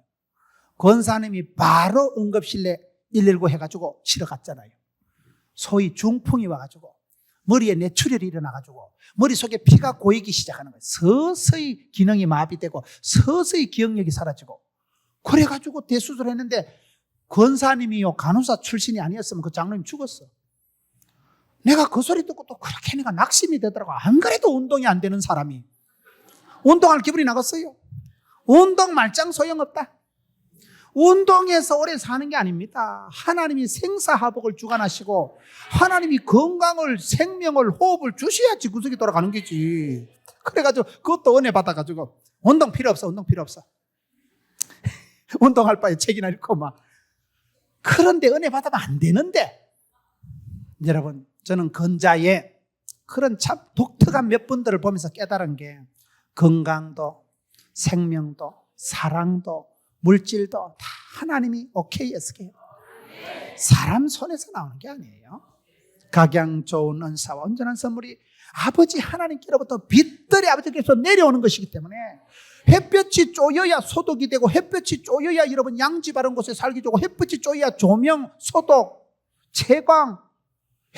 권사님이 바로 응급실에 119 해가지고 실어 갔잖아요. 소위 중풍이 와가지고 머리에 뇌출혈이 일어나가지고 머릿속에 피가 고이기 시작하는 거예요. 서서히 기능이 마비되고 서서히 기억력이 사라지고, 그래가지고 대수술을 했는데 권사님이요, 간호사 출신이 아니었으면 그 장로님 죽었어. 내가 그 소리 듣고 또 그렇게 내가 낙심이 되더라고. 안 그래도 운동이 안 되는 사람이 운동할 기분이 나갔어요. 운동 말짱 소용없다. 운동해서 오래 사는 게 아닙니다. 하나님이 생사화복을 주관하시고 하나님이 건강을, 생명을, 호흡을 주셔야지 구석이 돌아가는 거지. 그래가지고 그것도 은혜 받아가지고 운동 필요 없어. 운동할 바에 책이나 읽고 막. 그런데 은혜 받으면 안 되는데, 여러분, 저는 건자의 그런 참 독특한 몇 분들을 보면서 깨달은 게, 건강도 생명도 사랑도 물질도 다 하나님이 OKSK, 사람 손에서 나오는 게 아니에요. 각양 좋은 은사와 온전한 선물이 아버지 하나님께로부터 빛들이 아버지께서 내려오는 것이기 때문에 햇볕이 쪼여야 소독이 되고, 햇볕이 쪼여야 여러분 양지 바른 곳에 살기 좋고, 햇볕이 쪼여야 조명, 소독, 채광,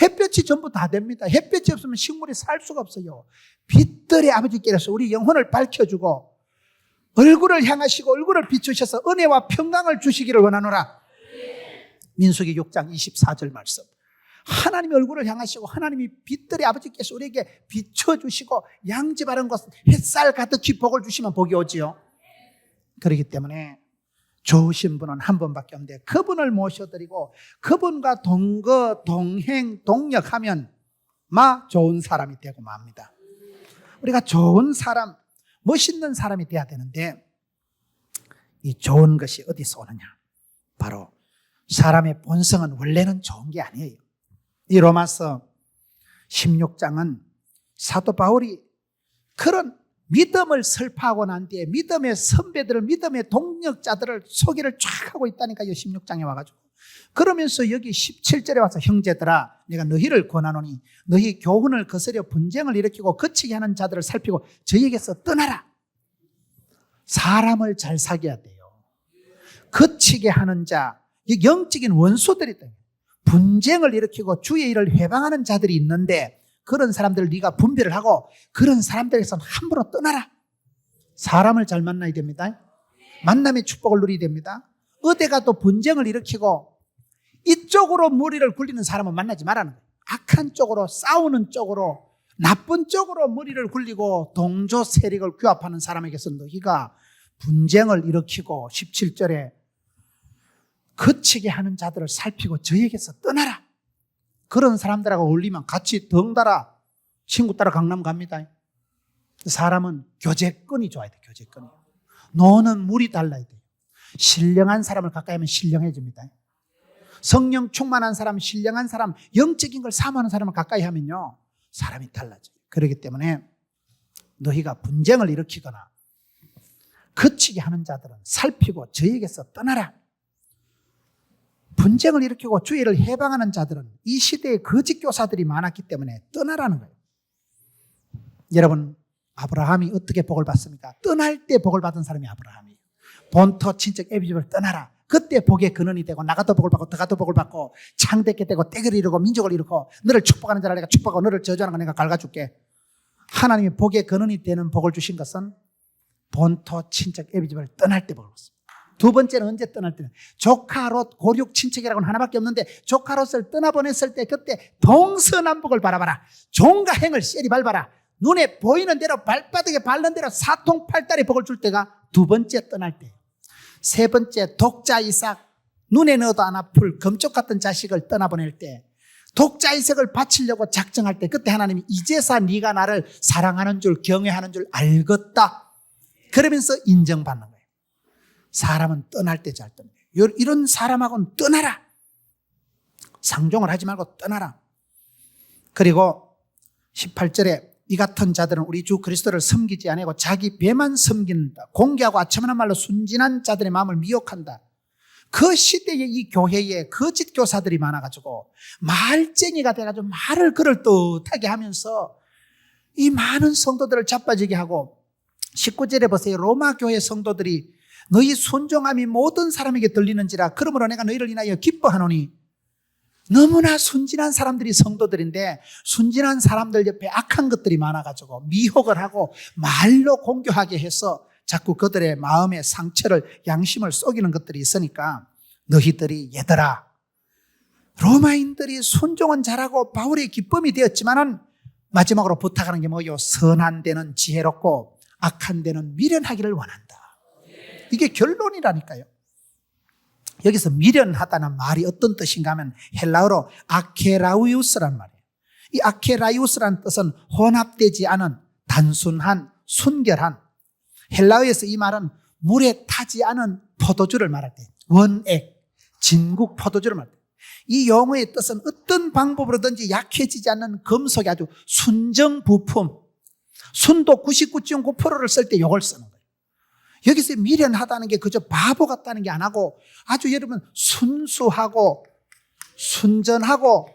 햇볕이 전부 다 됩니다. 햇볕이 없으면 식물이 살 수가 없어요. 빛들의 아버지께서 우리 영혼을 밝혀주고 얼굴을 향하시고 얼굴을 비추셔서 은혜와 평강을 주시기를 원하노라. 민수기 6장 24절 말씀. 하나님의 얼굴을 향하시고 하나님이 빛들의 아버지께서 우리에게 비춰주시고 양지 바른 곳, 햇살 가득히 복을 주시면 복이 오지요. 그렇기 때문에 좋으신 분은 한 분밖에 없는데 그분을 모셔드리고 그분과 동거, 동행, 동역하면 좋은 사람이 되고 맙니다. 우리가 좋은 사람, 멋있는 사람이 돼야 되는데, 이 좋은 것이 어디서 오느냐? 바로 사람의 본성은 원래는 좋은 게 아니에요. 이 로마서 16장은 사도 바울이 그런 믿음을 설파하고 난 뒤에 믿음의 선배들을, 믿음의 동력자들을 소개를 쫙 하고 있다니까요. 16장에 와가지고 그러면서 여기 17절에 와서 형제들아 내가 너희를 권하노니 너희 교훈을 거스려 분쟁을 일으키고 거치게 하는 자들을 살피고 저희에게서 떠나라. 사람을 잘 사귀어야 돼요. 거치게 하는 자, 영적인 원수들이 있다. 분쟁을 일으키고 주의 일을 회방하는 자들이 있는데 그런 사람들을 네가 분별을 하고 그런 사람들에게서는 함부로 떠나라. 사람을 잘 만나야 됩니다. 만남의 축복을 누리야 됩니다. 어디 가도 분쟁을 일으키고 이쪽으로 머리를 굴리는 사람은 만나지 말라는 거예요. 악한 쪽으로, 싸우는 쪽으로, 나쁜 쪽으로 머리를 굴리고 동조 세력을 규합하는 사람에게서 너희가 분쟁을 일으키고 17절에 거치게 하는 자들을 살피고 저에게서 떠나라. 그런 사람들하고 어울리면 같이 덩달아 친구 따라 강남 갑니다. 사람은 교제권이 좋아야 돼. 교제권이. 노는 물이 달라야 돼요. 신령한 사람을 가까이 하면 신령해집니다. 성령 충만한 사람, 신령한 사람, 영적인 걸 사모하는 사람을 가까이 하면요 사람이 달라져요. 그렇기 때문에 너희가 분쟁을 일으키거나 거치게 하는 자들은 살피고 저에게서 떠나라. 분쟁을 일으키고 주의를 해방하는 자들은 이 시대에 거짓 교사들이 많았기 때문에 떠나라는 거예요. 여러분, 아브라함이 어떻게 복을 받습니까? 떠날 때 복을 받은 사람이 아브라함이에요. 본토 친척 애비집을 떠나라. 그때 복의 근원이 되고 나가도 복을 받고 더가도 복을 받고 창대케 되고 떼를 이루고 민족을 이루고 너를 축복하는 자를 내가 축복하고 너를 저주하는 거 내가 갈가줄게. 하나님이 복의 근원이 되는 복을 주신 것은 본토 친척 애비집을 떠날 때 복을 받습니다. 두 번째는 언제 떠날 때는 조카 롯 고륙 친척이라고는 하나밖에 없는데 조카 롯을 떠나보냈을 때 그때 동서남북을 바라봐라. 종과 행을 쎄리 밟아라. 눈에 보이는 대로 발바닥에 밟는 대로 사통팔달의 복을 줄 때가 두 번째 떠날 때. 세 번째 독자 이삭, 눈에 넣어도 안 아플 금쪽 같은 자식을 떠나보낼 때, 독자 이삭을 바치려고 작정할 때 그때 하나님이 이제서 네가 나를 사랑하는 줄 경외하는 줄 알겠다. 그러면서 인정받는 거예요. 사람은 떠날 때 잘 떠나요. 이런 사람하고는 떠나라. 상종을 하지 말고 떠나라. 그리고 18절에 이 같은 자들은 우리 주 그리스도를 섬기지 아니하고 자기 배만 섬긴다. 공개하고 아첨하는 말로 순진한 자들의 마음을 미혹한다. 그 시대에 이 교회에 거짓 교사들이 많아가지고 말쟁이가 돼가지고 말을 그럴듯하게 하면서 이 많은 성도들을 자빠지게 하고 19절에 보세요. 로마 교회 성도들이 너희 순종함이 모든 사람에게 들리는지라 그러므로 내가 너희를 인하여 기뻐하노니. 너무나 순진한 사람들이 성도들인데 순진한 사람들 옆에 악한 것들이 많아가지고 미혹을 하고 말로 공격하게 해서 자꾸 그들의 마음의 상처를 양심을 쏘기는 것들이 있으니까 너희들이 얘들아 로마인들이 순종은 잘하고 바울의 기쁨이 되었지만은 마지막으로 부탁하는 게 뭐요? 선한 데는 지혜롭고 악한 데는 미련하기를 원한다. 이게 결론이라니까요. 여기서 미련하다는 말이 어떤 뜻인가 하면 헬라어로 아케라우이우스란 말이에요. 이 아케라이우스란 뜻은 혼합되지 않은 단순한 순결한, 헬라어에서 이 말은 물에 타지 않은 포도주를 말할 때 원액, 진국 포도주를 말할 때 이 용어의 뜻은 어떤 방법으로든지 약해지지 않는 금속의 아주 순정 부품, 순도 99.9%를 쓸 때 이걸 쓰는 거예요. 여기서 미련하다는 게 그저 바보 같다는 게 안 하고 아주 여러분 순수하고 순전하고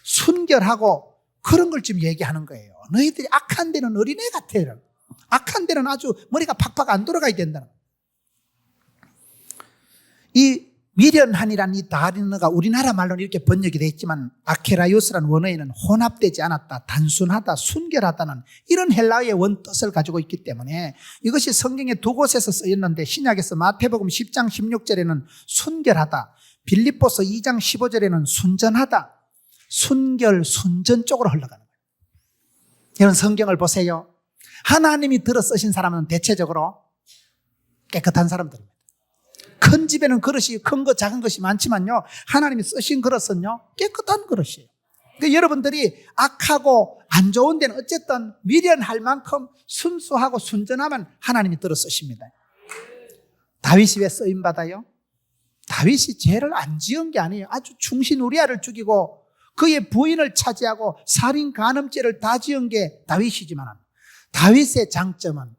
순결하고 그런 걸 지금 얘기하는 거예요. 너희들이 악한 데는 어린애 같아. 악한 데는 아주 머리가 팍팍 안 돌아가야 된다는 거예요. 이 미련한이라는 이 단어가 우리나라 말로는 이렇게 번역이 되어 있지만 아케라이오스라는 원어에는 혼합되지 않았다, 단순하다, 순결하다는 이런 헬라어의 원뜻을 가지고 있기 때문에 이것이 성경에 두 곳에서 쓰였는데 신약에서 마태복음 10장 16절에는 순결하다, 빌립보서 2장 15절에는 순전하다, 순결, 순전 쪽으로 흘러가는 거예요. 이런 성경을 보세요. 하나님이 들어 쓰신 사람은 대체적으로 깨끗한 사람들입니다. 큰 집에는 그릇이 큰 것 작은 것이 많지만요 하나님이 쓰신 그릇은요 깨끗한 그릇이에요. 그러니까 여러분들이 악하고 안 좋은 데는 어쨌든 미련할 만큼 순수하고 순전하면 하나님이 들어 쓰십니다. 다윗이 왜 쓰임받아요? 다윗이 죄를 안 지은 게 아니에요. 아주 충신 우리아를 죽이고 그의 부인을 차지하고 살인 간음죄를 다 지은 게 다윗이지만 다윗의 장점은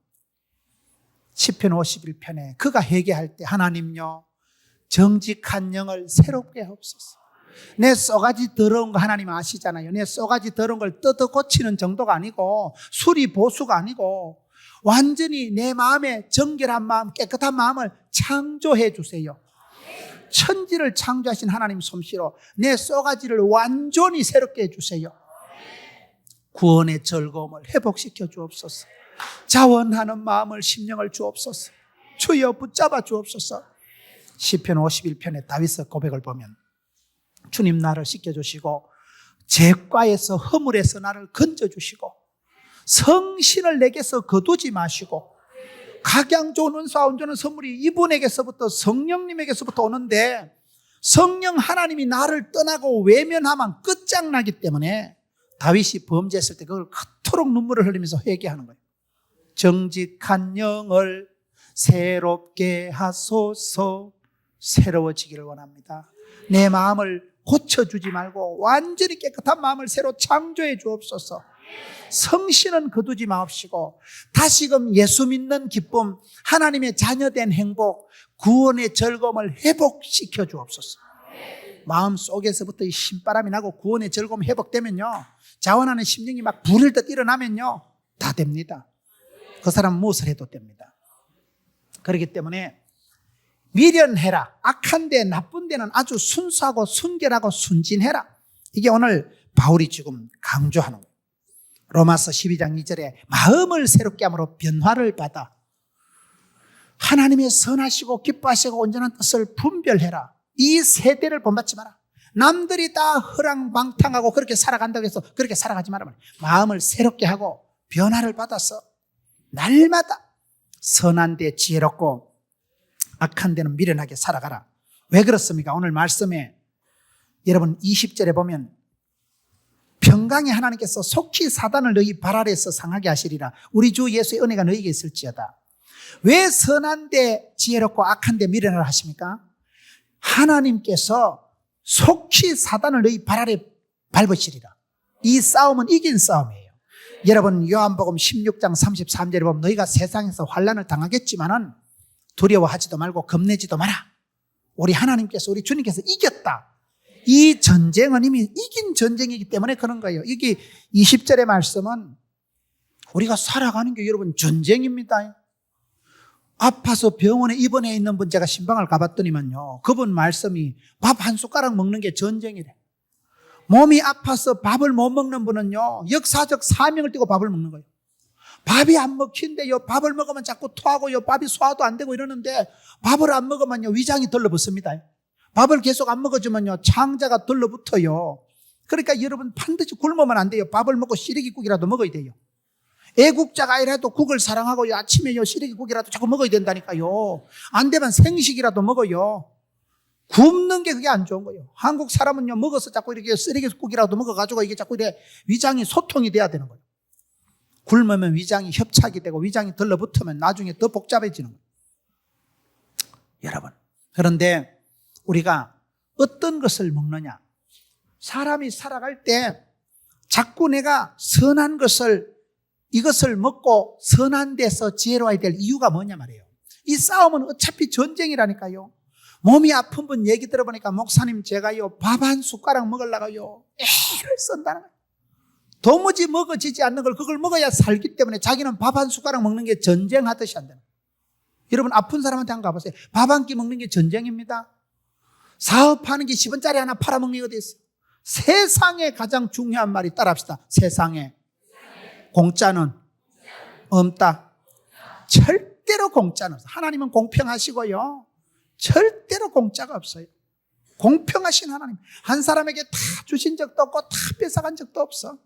시편 51편에 그가 회개할 때 하나님요 정직한 영을 새롭게 하옵소서. 내 쏘가지 더러운 거 하나님 아시잖아요. 내 쏘가지 더러운 걸 뜯어 고치는 정도가 아니고 수리 보수가 아니고 완전히 내 마음에 정결한 마음, 깨끗한 마음을 창조해 주세요. 천지를 창조하신 하나님 솜씨로 내 쏘가지를 완전히 새롭게 해주세요. 구원의 즐거움을 회복시켜 주옵소서. 자원하는 마음을 심령을 주옵소서. 주여 붙잡아 주옵소서. 시편 51편의 다윗의 고백을 보면 주님 나를 씻겨주시고 죄과에서 허물에서 나를 건져주시고 성신을 내게서 거두지 마시고 각양 좋은 은사와 온전한 선물이 이분에게서부터 성령님에게서부터 오는데 성령 하나님이 나를 떠나고 외면하면 끝장나기 때문에 다윗이 범죄했을 때 그걸 그토록 눈물을 흘리면서 회개하는 거예요. 정직한 영을 새롭게 하소서. 새로워지기를 원합니다. 내 마음을 고쳐주지 말고 완전히 깨끗한 마음을 새로 창조해 주옵소서. 성신은 거두지 마옵시고 다시금 예수 믿는 기쁨, 하나님의 자녀된 행복, 구원의 즐거움을 회복시켜 주옵소서. 마음 속에서부터 이 신바람이 나고 구원의 즐거움이 회복되면요, 자원하는 심령이 막 부를 듯 일어나면요, 다 됩니다. 그 사람은 무엇을 해도 됩니다. 그렇기 때문에 미련해라. 악한 데 나쁜 데는 아주 순수하고 순결하고 순진해라. 이게 오늘 바울이 지금 강조하는 거예요. 로마서 12장 2절에 마음을 새롭게 함으로 변화를 받아 하나님의 선하시고 기뻐하시고 온전한 뜻을 분별해라. 이 세대를 본받지 마라. 남들이 다 허랑방탕하고 그렇게 살아간다고 해서 그렇게 살아가지 마라. 마음을 새롭게 하고 변화를 받아서 날마다 선한 데 지혜롭고 악한 데는 미련하게 살아가라. 왜 그렇습니까? 오늘 말씀에 여러분 20절에 보면 평강의 하나님께서 속히 사단을 너희 발 아래에서 상하게 하시리라. 우리 주 예수의 은혜가 너희에게 있을지어다. 왜 선한 데 지혜롭고 악한 데 미련을 하십니까? 하나님께서 속히 사단을 너희 발 아래 밟으시리라. 이 싸움은 이긴 싸움이에요. 여러분 요한복음 16장 33절에 보면 너희가 세상에서 환난을 당하겠지만은 두려워하지도 말고 겁내지도 마라. 우리 하나님께서 우리 주님께서 이겼다. 이 전쟁은 이미 이긴 전쟁이기 때문에 그런 거예요. 이게 20절의 말씀은 우리가 살아가는 게 여러분 전쟁입니다. 아파서 병원에 입원해 있는 분 제가 신방을 가봤더니만요, 그분 말씀이 밥 한 숟가락 먹는 게 전쟁이래. 몸이 아파서 밥을 못 먹는 분은요, 역사적 사명을 띠고 밥을 먹는 거예요. 밥이 안 먹힌대요. 밥을 먹으면 자꾸 토하고요, 밥이 소화도 안 되고 이러는데 밥을 안 먹으면요 위장이 들러붙습니다. 밥을 계속 안 먹어주면요 창자가 들러붙어요. 그러니까 여러분 반드시 굶으면 안 돼요. 밥을 먹고 시래기국이라도 먹어야 돼요. 애국자가 아니라도 국을 사랑하고요, 아침에요 시래기국이라도 자꾸 먹어야 된다니까요. 안 되면 생식이라도 먹어요. 굶는 게 그게 안 좋은 거예요. 한국 사람은요 먹어서 자꾸 이렇게 쓰레기국이라도 먹어가지고 이게 자꾸 이래 위장이 소통이 돼야 되는 거예요. 굶으면 위장이 협착이 되고 위장이 들러붙으면 나중에 더 복잡해지는 거예요. 여러분, 그런데 우리가 어떤 것을 먹느냐, 사람이 살아갈 때 자꾸 내가 선한 것을, 이것을 먹고 선한 데서 지혜로워야 될 이유가 뭐냐 말이에요. 이 싸움은 어차피 전쟁이라니까요. 몸이 아픈 분 얘기 들어보니까 목사님 제가요 밥 한 숟가락 먹으려고요 애를 쓴다는 거예요. 도무지 먹어지지 않는 걸 그걸 먹어야 살기 때문에 자기는 밥 한 숟가락 먹는 게 전쟁하듯이 한다는 거예요. 여러분 아픈 사람한테 한번 가보세요. 밥 한 끼 먹는 게 전쟁입니다. 사업하는 게 10원짜리 하나 팔아먹는 게 어디 있어요? 세상에 가장 중요한 말이 따라합시다. 세상에 공짜는 없다. 절대로 공짜는 없어요. 하나님은 공평하시고요, 절대로 공짜가 없어요. 공평하신 하나님, 한 사람에게 다 주신 적도 없고 다 뺏어간 적도 없어.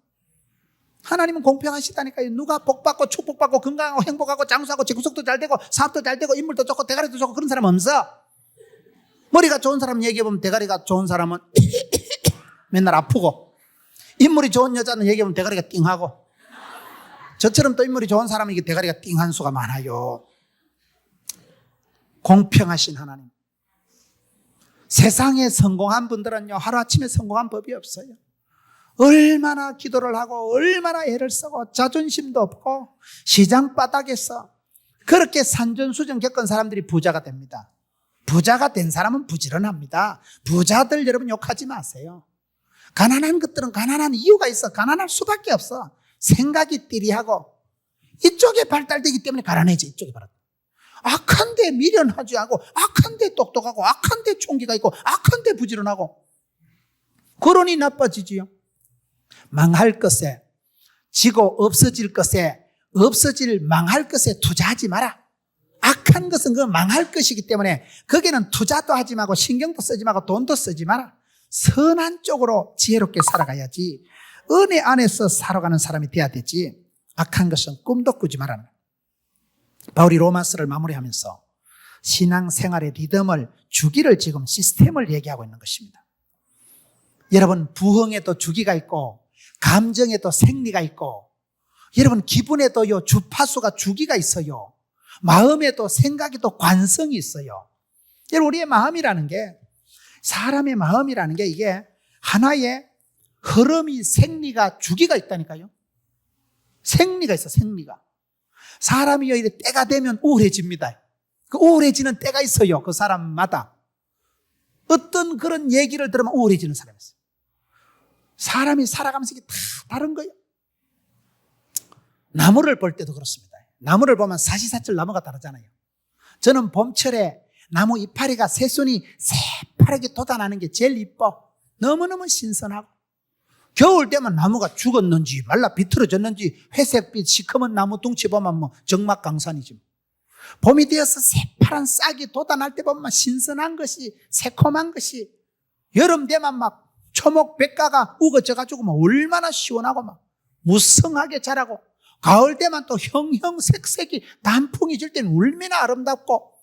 하나님은 공평하시다니까요. 누가 복받고 축복받고 건강하고 행복하고 장수하고 재구속도 잘 되고 사업도 잘 되고 인물도 좋고 대가리도 좋고 그런 사람 없어. 머리가 좋은 사람 얘기해보면 대가리가 좋은 사람은 맨날 아프고, 인물이 좋은 여자는 얘기해보면 대가리가 띵하고, 저처럼 또 인물이 좋은 사람은 이게 대가리가 띵한 수가 많아요. 공평하신 하나님. 세상에 성공한 분들은요 하루아침에 성공한 법이 없어요. 얼마나 기도를 하고 얼마나 애를 쓰고 자존심도 없고 시장 바닥에서 그렇게 산전수전 겪은 사람들이 부자가 됩니다. 부자가 된 사람은 부지런합니다. 부자들 여러분 욕하지 마세요. 가난한 것들은 가난한 이유가 있어. 가난할 수밖에 없어. 생각이 띠리하고 이쪽에 발달되기 때문에 가난해져. 이쪽에 발달. 악한데 미련하지 않고, 악한데 똑똑하고, 악한데 총기가 있고, 악한데 부지런하고, 그러니 나빠지지요. 망할 것에, 지고 없어질 것에, 망할 것에 투자하지 마라. 악한 것은 그 망할 것이기 때문에 거기는 투자도 하지 말고 신경도 쓰지 말고 돈도 쓰지 마라. 선한 쪽으로 지혜롭게 살아가야지. 은혜 안에서 살아가는 사람이 돼야 되지. 악한 것은 꿈도 꾸지 말라는 거예요. 바울이 로마서를 마무리하면서 신앙생활의 리듬을, 주기를, 지금 시스템을 얘기하고 있는 것입니다. 여러분, 부흥에도 주기가 있고 감정에도 생리가 있고, 여러분 기분에도요 주파수가 주기가 있어요. 마음에도 생각에도 관성이 있어요. 여러분, 우리의 마음이라는 게, 사람의 마음이라는 게 이게 하나의 흐름이, 생리가, 주기가 있다니까요. 생리가 있어, 생리가. 사람이요, 이래 때가 되면 우울해집니다. 그 우울해지는 때가 있어요, 그 사람마다. 어떤 그런 얘기를 들으면 우울해지는 사람이 있어요. 사람이 살아가면서 이게 다 다른 거예요. 나무를 볼 때도 그렇습니다. 나무를 보면 사시사철 나무가 다르잖아요. 저는 봄철에 나무 이파리가 새순이 새파랗게 돋아나는 게 제일 이뻐. 너무너무 신선하고. 겨울 되면 나무가 죽었는지 말라 비틀어졌는지 회색빛 시커먼 나무 둥치 보면 뭐 정막강산이지. 봄이 되어서 새파란 싹이 돋아날 때 보면 신선한 것이, 새콤한 것이, 여름 되면 막 초목 백가가 우거져가지고 막 얼마나 시원하고 막 무성하게 자라고, 가을 되면 또 형형색색이 단풍이 질 때는 얼마나 아름답고.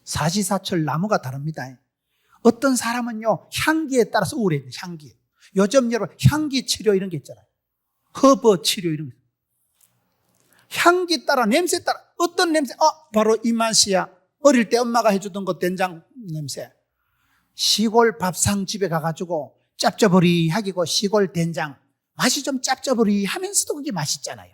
사시사철 나무가 다릅니다. 어떤 사람은요 향기에 따라서 우울해요. 향기. 요즘 여러분 향기 치료 이런 게 있잖아요. 허브 치료 이런 거. 향기 따라, 냄새 따라. 어떤 냄새? 바로 이 맛이야. 어릴 때 엄마가 해주던 거 된장 냄새. 시골 밥상집에 가가지고 짭짜버리하기고 시골 된장. 맛이 좀 짭짜버리하면서도 그게 맛있잖아요.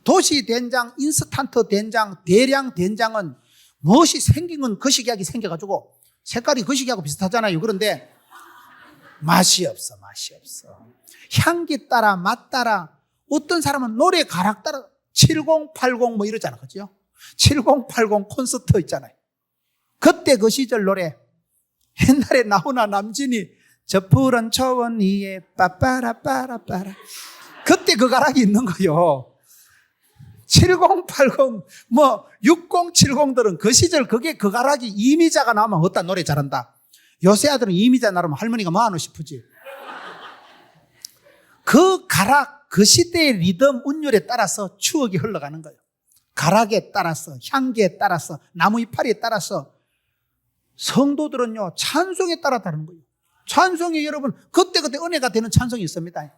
도시 된장, 인스턴트 된장, 대량 된장은 무엇이 생긴 건 거시기하게 생겨가지고 색깔이 거시기하고 비슷하잖아요. 그런데 맛이 없어, 맛이 없어. 향기 따라, 맛 따라. 어떤 사람은 노래 가락 따라 7080 뭐 이러잖아. 그죠? 7080 콘서트 있잖아요. 그때 그 시절 노래. 옛날에 나훈아 남진이 저 푸른 초원 위에 빠빠라빠라빠라. 그때 그 가락이 있는 거요. 7080 뭐 6070들은 그 시절 그게 그 가락이, 이미자가 나오면 어따 노래 잘한다. 요새 아들은 이미자 나오면 할머니가 뭐하노 싶으지. 그 가락, 그 시대의 리듬, 운율에 따라서 추억이 흘러가는 거예요. 가락에 따라서, 향기에 따라서, 나무 이파리에 따라서. 성도들은요 찬송에 따라 다른 거예요. 찬송이 여러분 그때그때 은혜가 되는 찬송이 있습니다.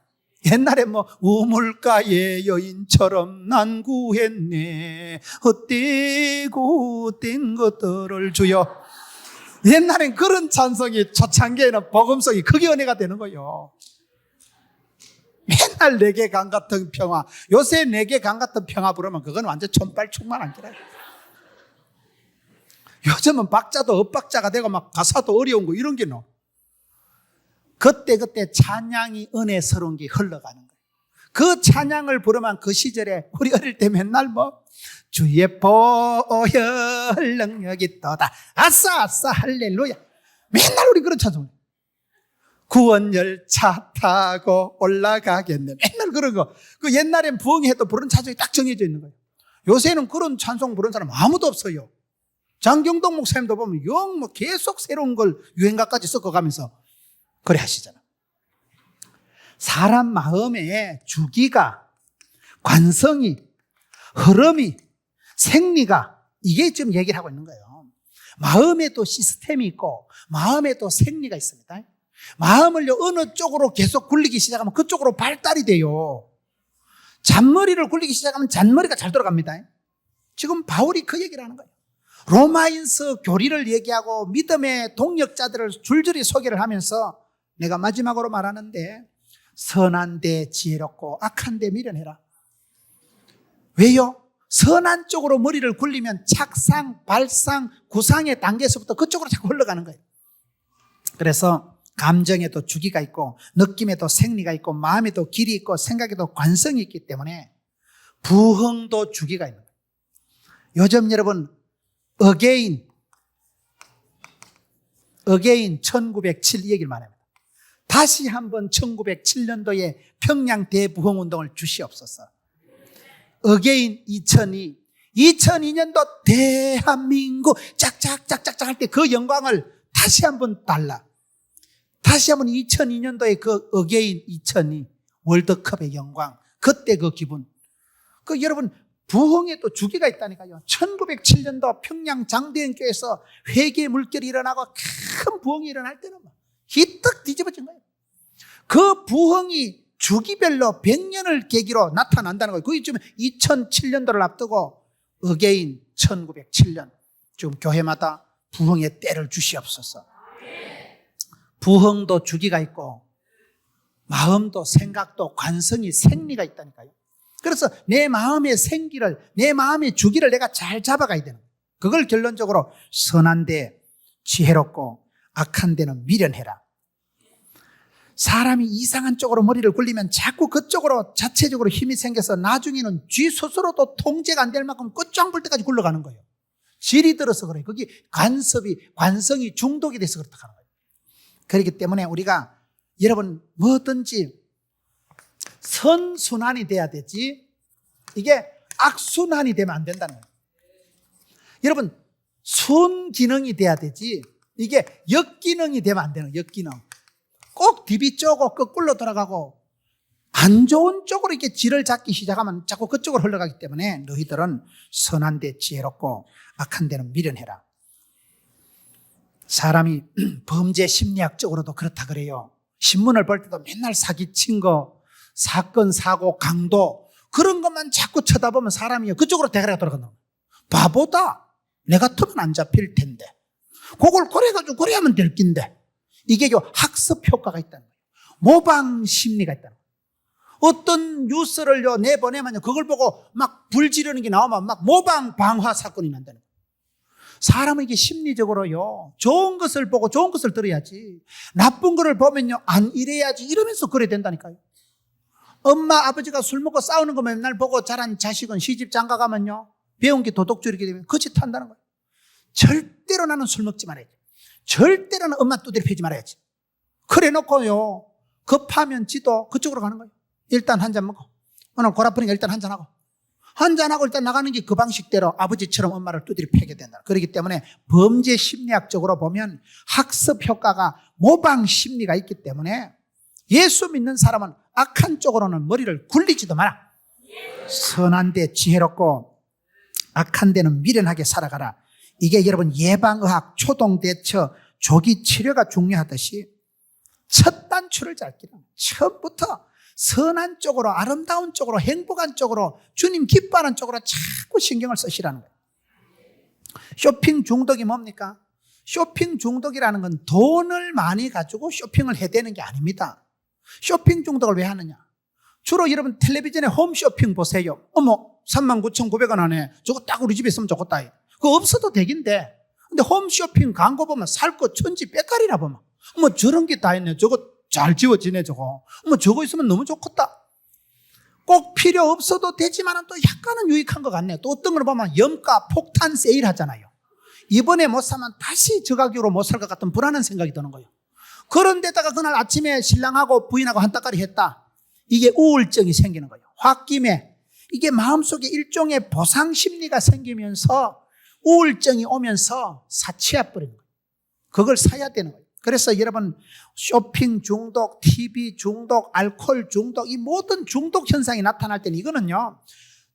옛날에 뭐 우물가의 여인처럼 난 구했네, 헛되고 된 것들을 주여. 옛날엔 그런 찬송이, 초창기에는 복음성이 그게 은혜가 되는 거예요. 맨날 내게 강 같은 평화. 요새 내게 강 같은 평화 부르면 그건 완전 촌빨충만 안 길어요. 요즘은 박자도 엇박자가 되고 막 가사도 어려운 거 이런 게 너. 그때 찬양이 은혜스러운 게 흘러가는 거예요. 그 찬양을 부르면 그 시절에 우리 어릴 때 맨날 뭐 주의 보혈 능력이 떠다 아싸 아싸 할렐루야. 맨날 우리 그런 찬송. 구원 열차 타고 올라가겠네. 맨날 그런 거. 그 옛날엔 부흥회도 부르는 찬송이 딱 정해져 있는 거예요. 요새는 그런 찬송 부르는 사람 아무도 없어요. 장경동 목사님도 보면 영 뭐 계속 새로운 걸 유행가까지 섞어가면서 그래 하시잖아. 사람 마음의 주기가, 관성이, 흐름이, 생리가, 이게 지금 얘기를 하고 있는 거예요. 마음에도 시스템이 있고 마음에도 생리가 있습니다. 마음을요 어느 쪽으로 계속 굴리기 시작하면 그쪽으로 발달이 돼요. 잔머리를 굴리기 시작하면 잔머리가 잘 돌아갑니다. 지금 바울이 그 얘기를 하는 거예요. 로마인서 교리를 얘기하고 믿음의 동력자들을 줄줄이 소개를 하면서 내가 마지막으로 말하는데, 선한 데 지혜롭고 악한 데 미련해라. 왜요? 선한 쪽으로 머리를 굴리면 착상, 발상, 구상의 단계에서부터 그쪽으로 자꾸 흘러가는 거예요. 그래서 감정에도 주기가 있고 느낌에도 생리가 있고 마음에도 길이 있고 생각에도 관성이 있기 때문에 부흥도 주기가 있는 거예요. 요즘 여러분 again 1907 이 얘기를 말합니다. 다시 한번 1907년도에 평양 대부흥운동을 주시옵소서. again 2002년도 대한민국 짝짝짝짝짝 할 때 그 영광을 다시 한번 달라. 다시 한번 2002년도에 그 again 2002 월드컵의 영광, 그때 그 기분. 그 여러분 부흥에 또 주기가 있다니까요. 1907년도 평양 장대현교회에서 회개 물결이 일어나고 큰 부흥이 일어날 때는 희떡 뒤집어진 거예요. 그 부흥이 주기별로 100년을 계기로 나타난다는 거예요. 그게 지금 2007년도를 앞두고 again 1907년 지금 교회마다 부흥의 때를 주시옵소서. 부흥도 주기가 있고 마음도 생각도 관성이 생리가 있다니까요. 그래서 내 마음의 생기를, 내 마음의 주기를 내가 잘 잡아가야 되는 거예요. 그걸 결론적으로 선한 데 지혜롭고 악한 데는 미련해라. 사람이 이상한 쪽으로 머리를 굴리면 자꾸 그쪽으로 자체적으로 힘이 생겨서 나중에는 쥐 스스로도 통제가 안 될 만큼 끝장볼 때까지 굴러가는 거예요. 질이 들어서 그래요. 그게 관성이 중독이 돼서 그렇다는 거예요. 그렇기 때문에 우리가 여러분 뭐든지 선순환이 돼야 되지 이게 악순환이 되면 안 된다는 거예요. 여러분 순기능이 돼야 되지 이게 역기능이 되면 안 되는 거예요. 역기능. 꼭 디비 쪼고 거꾸로 돌아가고 안 좋은 쪽으로 이렇게 질을 잡기 시작하면 자꾸 그쪽으로 흘러가기 때문에 너희들은 선한 데 지혜롭고 악한 데는 미련해라. 사람이 범죄 심리학적으로도 그렇다 그래요. 신문을 볼 때도 맨날 사기친 거, 사건, 사고, 강도 그런 것만 자꾸 쳐다보면 사람이 그쪽으로 대가리가 돌아간다. 바보다. 내 같으면 안 잡힐 텐데. 그걸 그래가지고 그래야만 될 낀데. 이게 학습 효과가 있다는 거예요. 모방 심리가 있다는 거예요. 어떤 뉴스를 내보내면 그걸 보고 막 불 지르는 게 나오면 막 모방 방화 사건이 난다는 거예요. 사람은 이게 심리적으로요, 좋은 것을 보고 좋은 것을 들어야지, 나쁜 것을 보면요, 안 이래야지 이러면서 그래야 된다니까요. 엄마, 아버지가 술 먹고 싸우는 거 맨날 보고 자란 자식은 시집 장가 가면요, 배운 게 도둑질이게 되면 그 짓 한다는 거예요. 절대로 나는 술 먹지 말아야지. 절대로는 엄마 두드려 패지 말아야지. 그래 놓고요, 급하면 지도 그쪽으로 가는 거예요. 일단 한 잔 먹고, 오늘 골 아프니까 일단 한 잔 하고, 한잔하고 일단 나가는 게 그 방식대로 아버지처럼 엄마를 두드려 패게 된다. 그렇기 때문에 범죄 심리학적으로 보면 학습 효과가 모방 심리가 있기 때문에 예수 믿는 사람은 악한 쪽으로는 머리를 굴리지도 마라. 선한 데 지혜롭고 악한 데는 미련하게 살아가라. 이게 여러분 예방의학, 초동대처, 조기치료가 중요하듯이 첫 단추를 잘 끼라. 처음부터 선한 쪽으로, 아름다운 쪽으로, 행복한 쪽으로, 주님 기뻐하는 쪽으로 자꾸 신경을 쓰시라는 거예요. 쇼핑 중독이 뭡니까? 쇼핑 중독이라는 건 돈을 많이 가지고 쇼핑을 해대는 게 아닙니다. 쇼핑 중독을 왜 하느냐? 주로 여러분 텔레비전에 홈쇼핑 보세요. 어머 39,900원 하네. 저거 딱 우리 집에 있으면 좋겠다. 그거 없어도 되긴데, 근데 홈쇼핑 광고 보면 살 거 천지 빽깔이나 보면 어머 저런 게 다 있네. 저거 잘 지워지네 저거. 어머 저거 있으면 너무 좋겠다. 꼭 필요 없어도 되지만 또 약간은 유익한 것 같네. 또 어떤 걸 보면 염가 폭탄 세일 하잖아요. 이번에 못 사면 다시 저 가격으로 못 살 것 같은 불안한 생각이 드는 거예요. 그런데다가 그날 아침에 신랑하고 부인하고 한따까리 했다. 이게 우울증이 생기는 거예요. 홧김에 이게 마음속에 일종의 보상 심리가 생기면서 우울증이 오면서 사치해 버리는 거예요. 그걸 사야 되는 거예요. 그래서 여러분 쇼핑 중독, TV 중독, 알코올 중독, 이 모든 중독 현상이 나타날 때는 이거는요,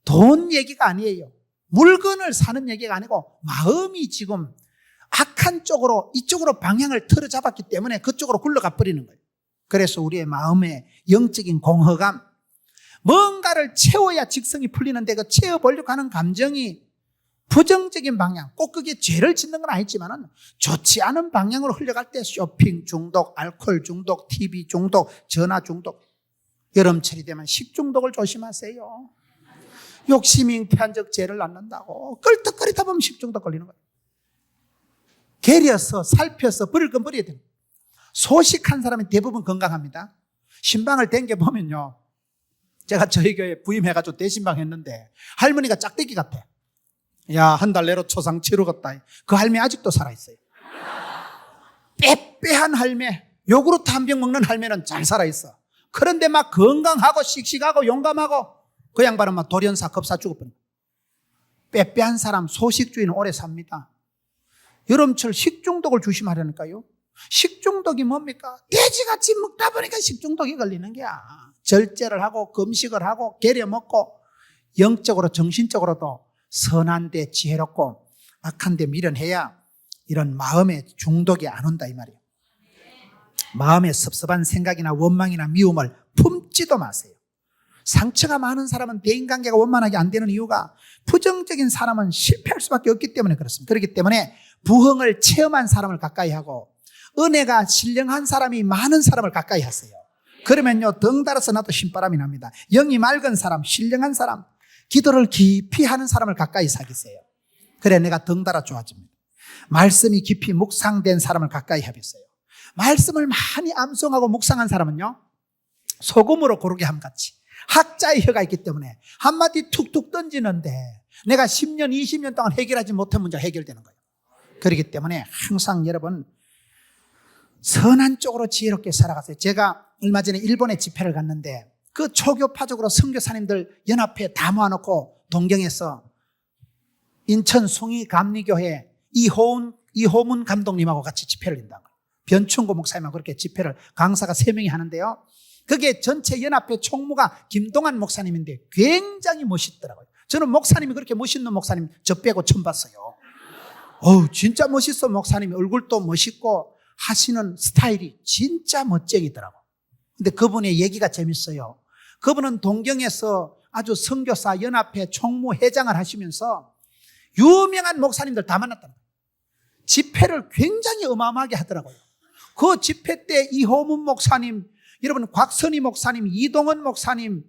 돈 얘기가 아니에요. 물건을 사는 얘기가 아니고 마음이 지금 악한 쪽으로, 이쪽으로 방향을 틀어 잡았기 때문에 그쪽으로 굴러가 버리는 거예요. 그래서 우리의 마음의 영적인 공허감, 뭔가를 채워야 직성이 풀리는데 그 채워보려고 하는 감정이 부정적인 방향, 꼭 그게 죄를 짓는 건 아니지만 좋지 않은 방향으로 흘러갈 때 쇼핑 중독, 알코올 중독, TV 중독, 전화 중독, 여름철이 되면 식중독을 조심하세요. 욕심이 잉태한 적 죄를 낳는다고. 껄떡거리다 보면 식중독 걸리는 거예요. 게려서 살펴서 버릴 건 버려야 됩니다. 소식한 사람이 대부분 건강합니다. 신방을 댕겨보면요, 제가 저희 교회 부임해가지고 대신방 했는데 할머니가 짝대기 같아. 야, 한 달 내로 초상 치르겠다. 그 할매 아직도 살아있어요. 빼빼한 할매, 요구르트 한 병 먹는 할매는 잘 살아있어. 그런데 막 건강하고 씩씩하고 용감하고 그 양반은 막 돌연사 겁사 죽어버려. 빼빼한 사람, 소식주의는 오래 삽니다. 여름철 식중독을 조심하려니까요. 식중독이 뭡니까? 돼지같이 먹다 보니까 식중독이 걸리는 게야. 절제를 하고 금식을 하고 게려 먹고 영적으로 정신적으로도 선한데 지혜롭고 악한데 미련해야 이런 마음의 중독이 안 온다 이 말이에요. 마음에 섭섭한 생각이나 원망이나 미움을 품지도 마세요. 상처가 많은 사람은 대인관계가 원만하게 안 되는 이유가 부정적인 사람은 실패할 수밖에 없기 때문에 그렇습니다. 그렇기 때문에 부흥을 체험한 사람을 가까이 하고 은혜가 신령한 사람이 많은 사람을 가까이 하세요. 그러면요, 덩달아서 나도 신바람이 납니다. 영이 맑은 사람, 신령한 사람, 기도를 깊이 하는 사람을 가까이 사귀세요. 그래 내가 덩달아 좋아집니다. 말씀이 깊이 묵상된 사람을 가까이 하겠어요. 말씀을 많이 암송하고 묵상한 사람은요, 소금으로 고르게 함같이 학자의 혀가 있기 때문에 한마디 툭툭 던지는데 내가 10년, 20년 동안 해결하지 못한 문제가 해결되는 거예요. 그렇기 때문에 항상 여러분 선한 쪽으로 지혜롭게 살아가세요. 제가 얼마 전에 일본에 집회를 갔는데 그 초교파적으로 선교사님들 연합회 다 모아놓고 동경에서 인천 숭이 감리교회 이호문 감독님하고 같이 집회를 한다. 변충고 목사님하고 그렇게 집회를 강사가 3명이 하는데요. 그게 전체 연합회 총무가 김동환 목사님인데 굉장히 멋있더라고요. 저는 목사님이 그렇게 멋있는 목사님 저 빼고 처음 봤어요. 진짜 멋있어. 목사님이 얼굴도 멋있고 하시는 스타일이 진짜 멋쟁이더라고. 근데 그분의 얘기가 재밌어요. 그분은 동경에서 아주 선교사 연합회 총무 회장을 하시면서 유명한 목사님들 다 만났다는 거예요. 집회를 굉장히 어마어마하게 하더라고요. 그 집회 때 이호문 목사님, 여러분 곽선희 목사님, 이동원 목사님,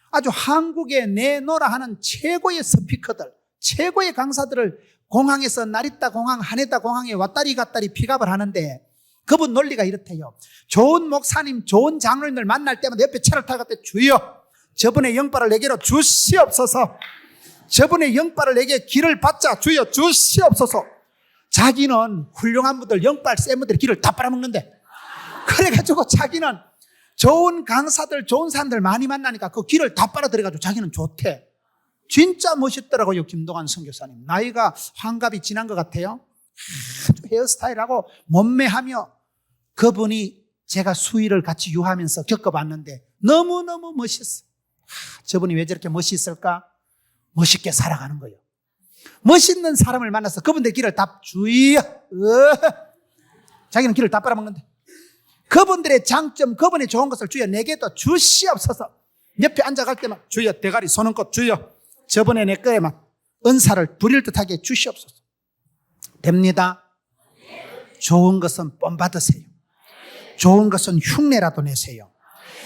아주 한국에 내노라 하는 최고의 스피커들, 최고의 강사들을 공항에서 나리타 공항, 하네다 공항에 왔다리 갔다리 픽업을 하는데 그분 논리가 이렇대요. 좋은 목사님, 좋은 장로님들 만날 때마다 옆에 차를 타고 갔대. 주여, 저분의 영빨을 내게로 주시옵소서. 저분의 영빨을 내게 길을 받자. 주여 주시옵소서. 자기는 훌륭한 분들, 영빨 센 분들이 길을 다 빨아먹는데, 그래가지고 자기는 좋은 강사들, 좋은 사람들 많이 만나니까 그 길을 다 빨아들여가지고 자기는 좋대. 진짜 멋있더라고요. 김동환 선교사님. 나이가 환갑이 지난 것 같아요. 아주 헤어스타일하고 몸매하며 그분이 제가 수의를 같이 유하면서 겪어봤는데 너무너무 멋있어. 저분이 왜 저렇게 멋있을까? 멋있게 살아가는 거예요. 멋있는 사람을 만나서 그분들 길을 다 주의야. 자기는 길을 다 빨아먹는데 그분들의 장점, 그분의 좋은 것을 주여 내게도 주시옵소서. 옆에 앉아갈 때만 주여 대가리 서는 것 주여 저번에 내 거에만 은사를 부릴 듯하게 주시옵소서. 됩니다. 좋은 것은 뻔 받으세요. 좋은 것은 흉내라도 내세요.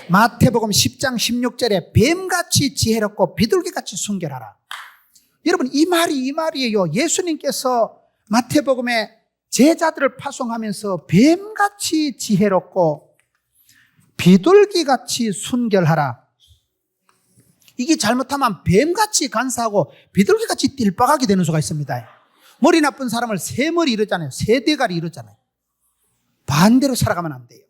마태복음 10장 16절에 뱀같이 지혜롭고 비둘기같이 순결하라. 여러분 이 말이에요. 예수님께서 마태복음에 제자들을 파송하면서 뱀같이 지혜롭고 비둘기같이 순결하라. 이게 잘못하면 뱀같이 간사하고 비둘기같이 띨빠가게 되는 수가 있습니다. 머리 나쁜 사람을 새머리 이러잖아요. 새대가리 이러잖아요. 반대로 살아가면 안 돼요.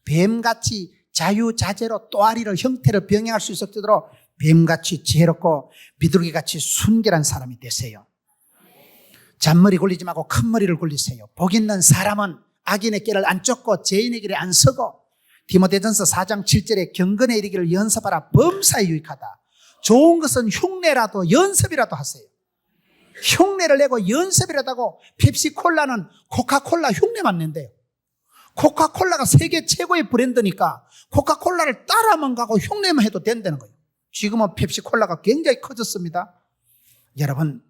뱀같이 자유자재로 또아리를 형태를 병행할 수 있도록 뱀같이 지혜롭고 비둘기같이 순결한 사람이 되세요. 잔머리 굴리지 말고 큰 머리를 굴리세요. 복 있는 사람은 악인의 길을 안 쫓고 죄인의 길에 안 서고 디모데전서 4장 7절에 경건에 이르기를 연습하라. 범사에 유익하다. 좋은 것은 흉내라도 연습이라도 하세요. 흉내를 내고 연습이라도 하고 펩시콜라는 코카콜라 흉내만 낸대요. 코카콜라가 세계 최고의 브랜드니까 코카콜라를 따라만 가고 흉내만 해도 된다는 거예요. 지금은 펩시콜라가 굉장히 커졌습니다. 여러분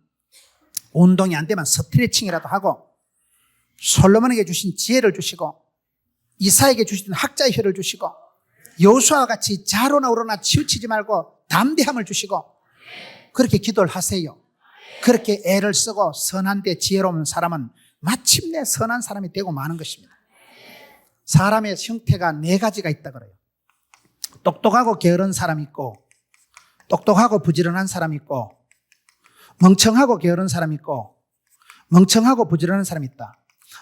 운동이 안 되면 스트레칭이라도 하고 솔로몬에게 주신 지혜를 주시고 이사에게 주신 학자의 혀를 주시고 여호수아와 같이 자로나 우로나 치우치지 말고 담대함을 주시고 그렇게 기도를 하세요. 그렇게 애를 쓰고 선한데 지혜로운 사람은 마침내 선한 사람이 되고 마는 것입니다. 사람의 형태가 네 가지가 있다 그래요. 똑똑하고 게으른 사람이 있고, 똑똑하고 부지런한 사람이 있고, 멍청하고 게으른 사람이 있고, 멍청하고 부지런한 사람이 있다.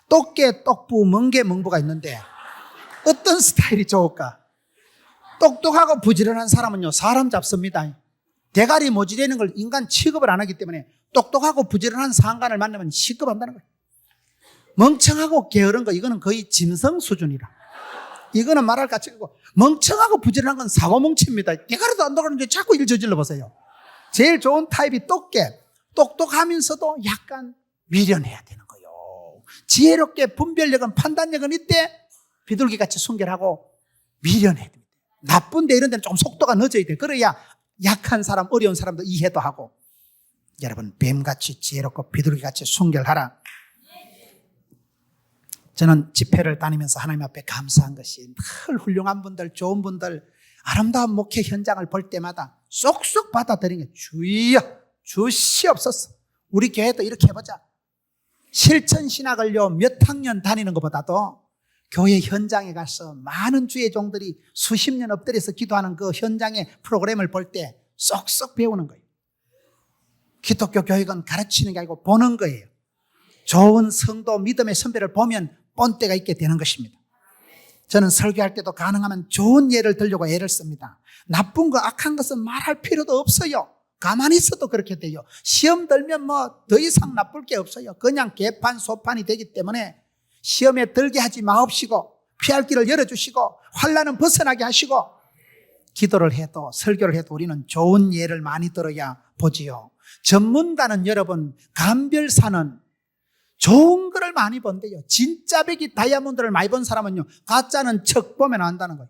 똑개, 똑부, 멍게, 멍부가 있는데 어떤 스타일이 좋을까? 똑똑하고 부지런한 사람은요, 사람 잡습니다. 대가리 모지리는 걸 인간 취급을 안 하기 때문에 똑똑하고 부지런한 상관을 만나면 취급한다는 거예요. 멍청하고 게으른 거, 이거는 거의 짐승 수준이라. 이거는 말할 가치가 없고, 멍청하고 부지런한 건 사고뭉치입니다. 대가리도 안 돌아가는데 자꾸 일 저질러 보세요. 제일 좋은 타입이 똑개. 똑똑하면서도 약간 미련해야 되는 거예요. 지혜롭게 분별력은, 판단력은 이때 비둘기같이 순결하고 미련해야 됩니다. 나쁜데 이런 데는 좀 속도가 늦어야 돼. 그래야 약한 사람, 어려운 사람도 이해도 하고. 여러분, 뱀같이 지혜롭고 비둘기같이 순결하라. 저는 집회를 다니면서 하나님 앞에 감사한 것이, 늘 훌륭한 분들, 좋은 분들, 아름다운 목회 현장을 볼 때마다 쏙쏙 받아들이는 게, 주여 주시옵소서. 우리 교회도 이렇게 해보자. 실천신학을요 몇 학년 다니는 것보다도 교회 현장에 가서 많은 주의 종들이 수십 년 엎드려서 기도하는 그 현장의 프로그램을 볼 때 쏙쏙 배우는 거예요. 기독교 교육은 가르치는 게 아니고 보는 거예요. 좋은 성도, 믿음의 선배를 보면 본때가 있게 되는 것입니다. 저는 설교할 때도 가능하면 좋은 예를 들려고 애를 씁니다. 나쁜 거, 악한 것은 말할 필요도 없어요. 가만히 있어도 그렇게 돼요. 시험 들면 뭐 더 이상 나쁠 게 없어요. 그냥 개판, 소판이 되기 때문에 시험에 들게 하지 마옵시고, 피할 길을 열어주시고, 환난은 벗어나게 하시고, 기도를 해도 설교를 해도 우리는 좋은 예를 많이 들어야 보지요. 전문가는 여러분, 감별사는 좋은 거를 많이 본대요. 진짜 백이 다이아몬드를 많이 본 사람은요, 가짜는 척 보면 안다는 거예요.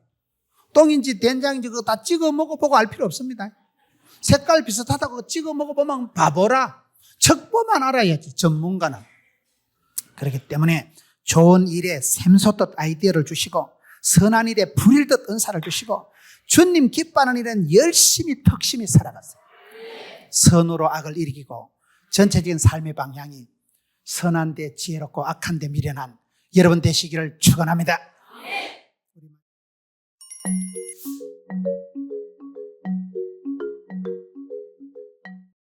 똥인지 된장인지 그거 다 찍어 먹어보고 알 필요 없습니다. 색깔 비슷하다고 찍어 먹어보면 바보라. 척 보면 알아야지, 전문가는. 그렇기 때문에 좋은 일에 샘솟듯 아이디어를 주시고, 선한 일에 불일듯 은사를 주시고, 주님 기뻐하는 일은 열심히 턱심히 살아가세요. 선으로 악을 이기고 전체적인 삶의 방향이 선한데 지혜롭고 악한데 미련한 여러분 되시기를 축원합니다.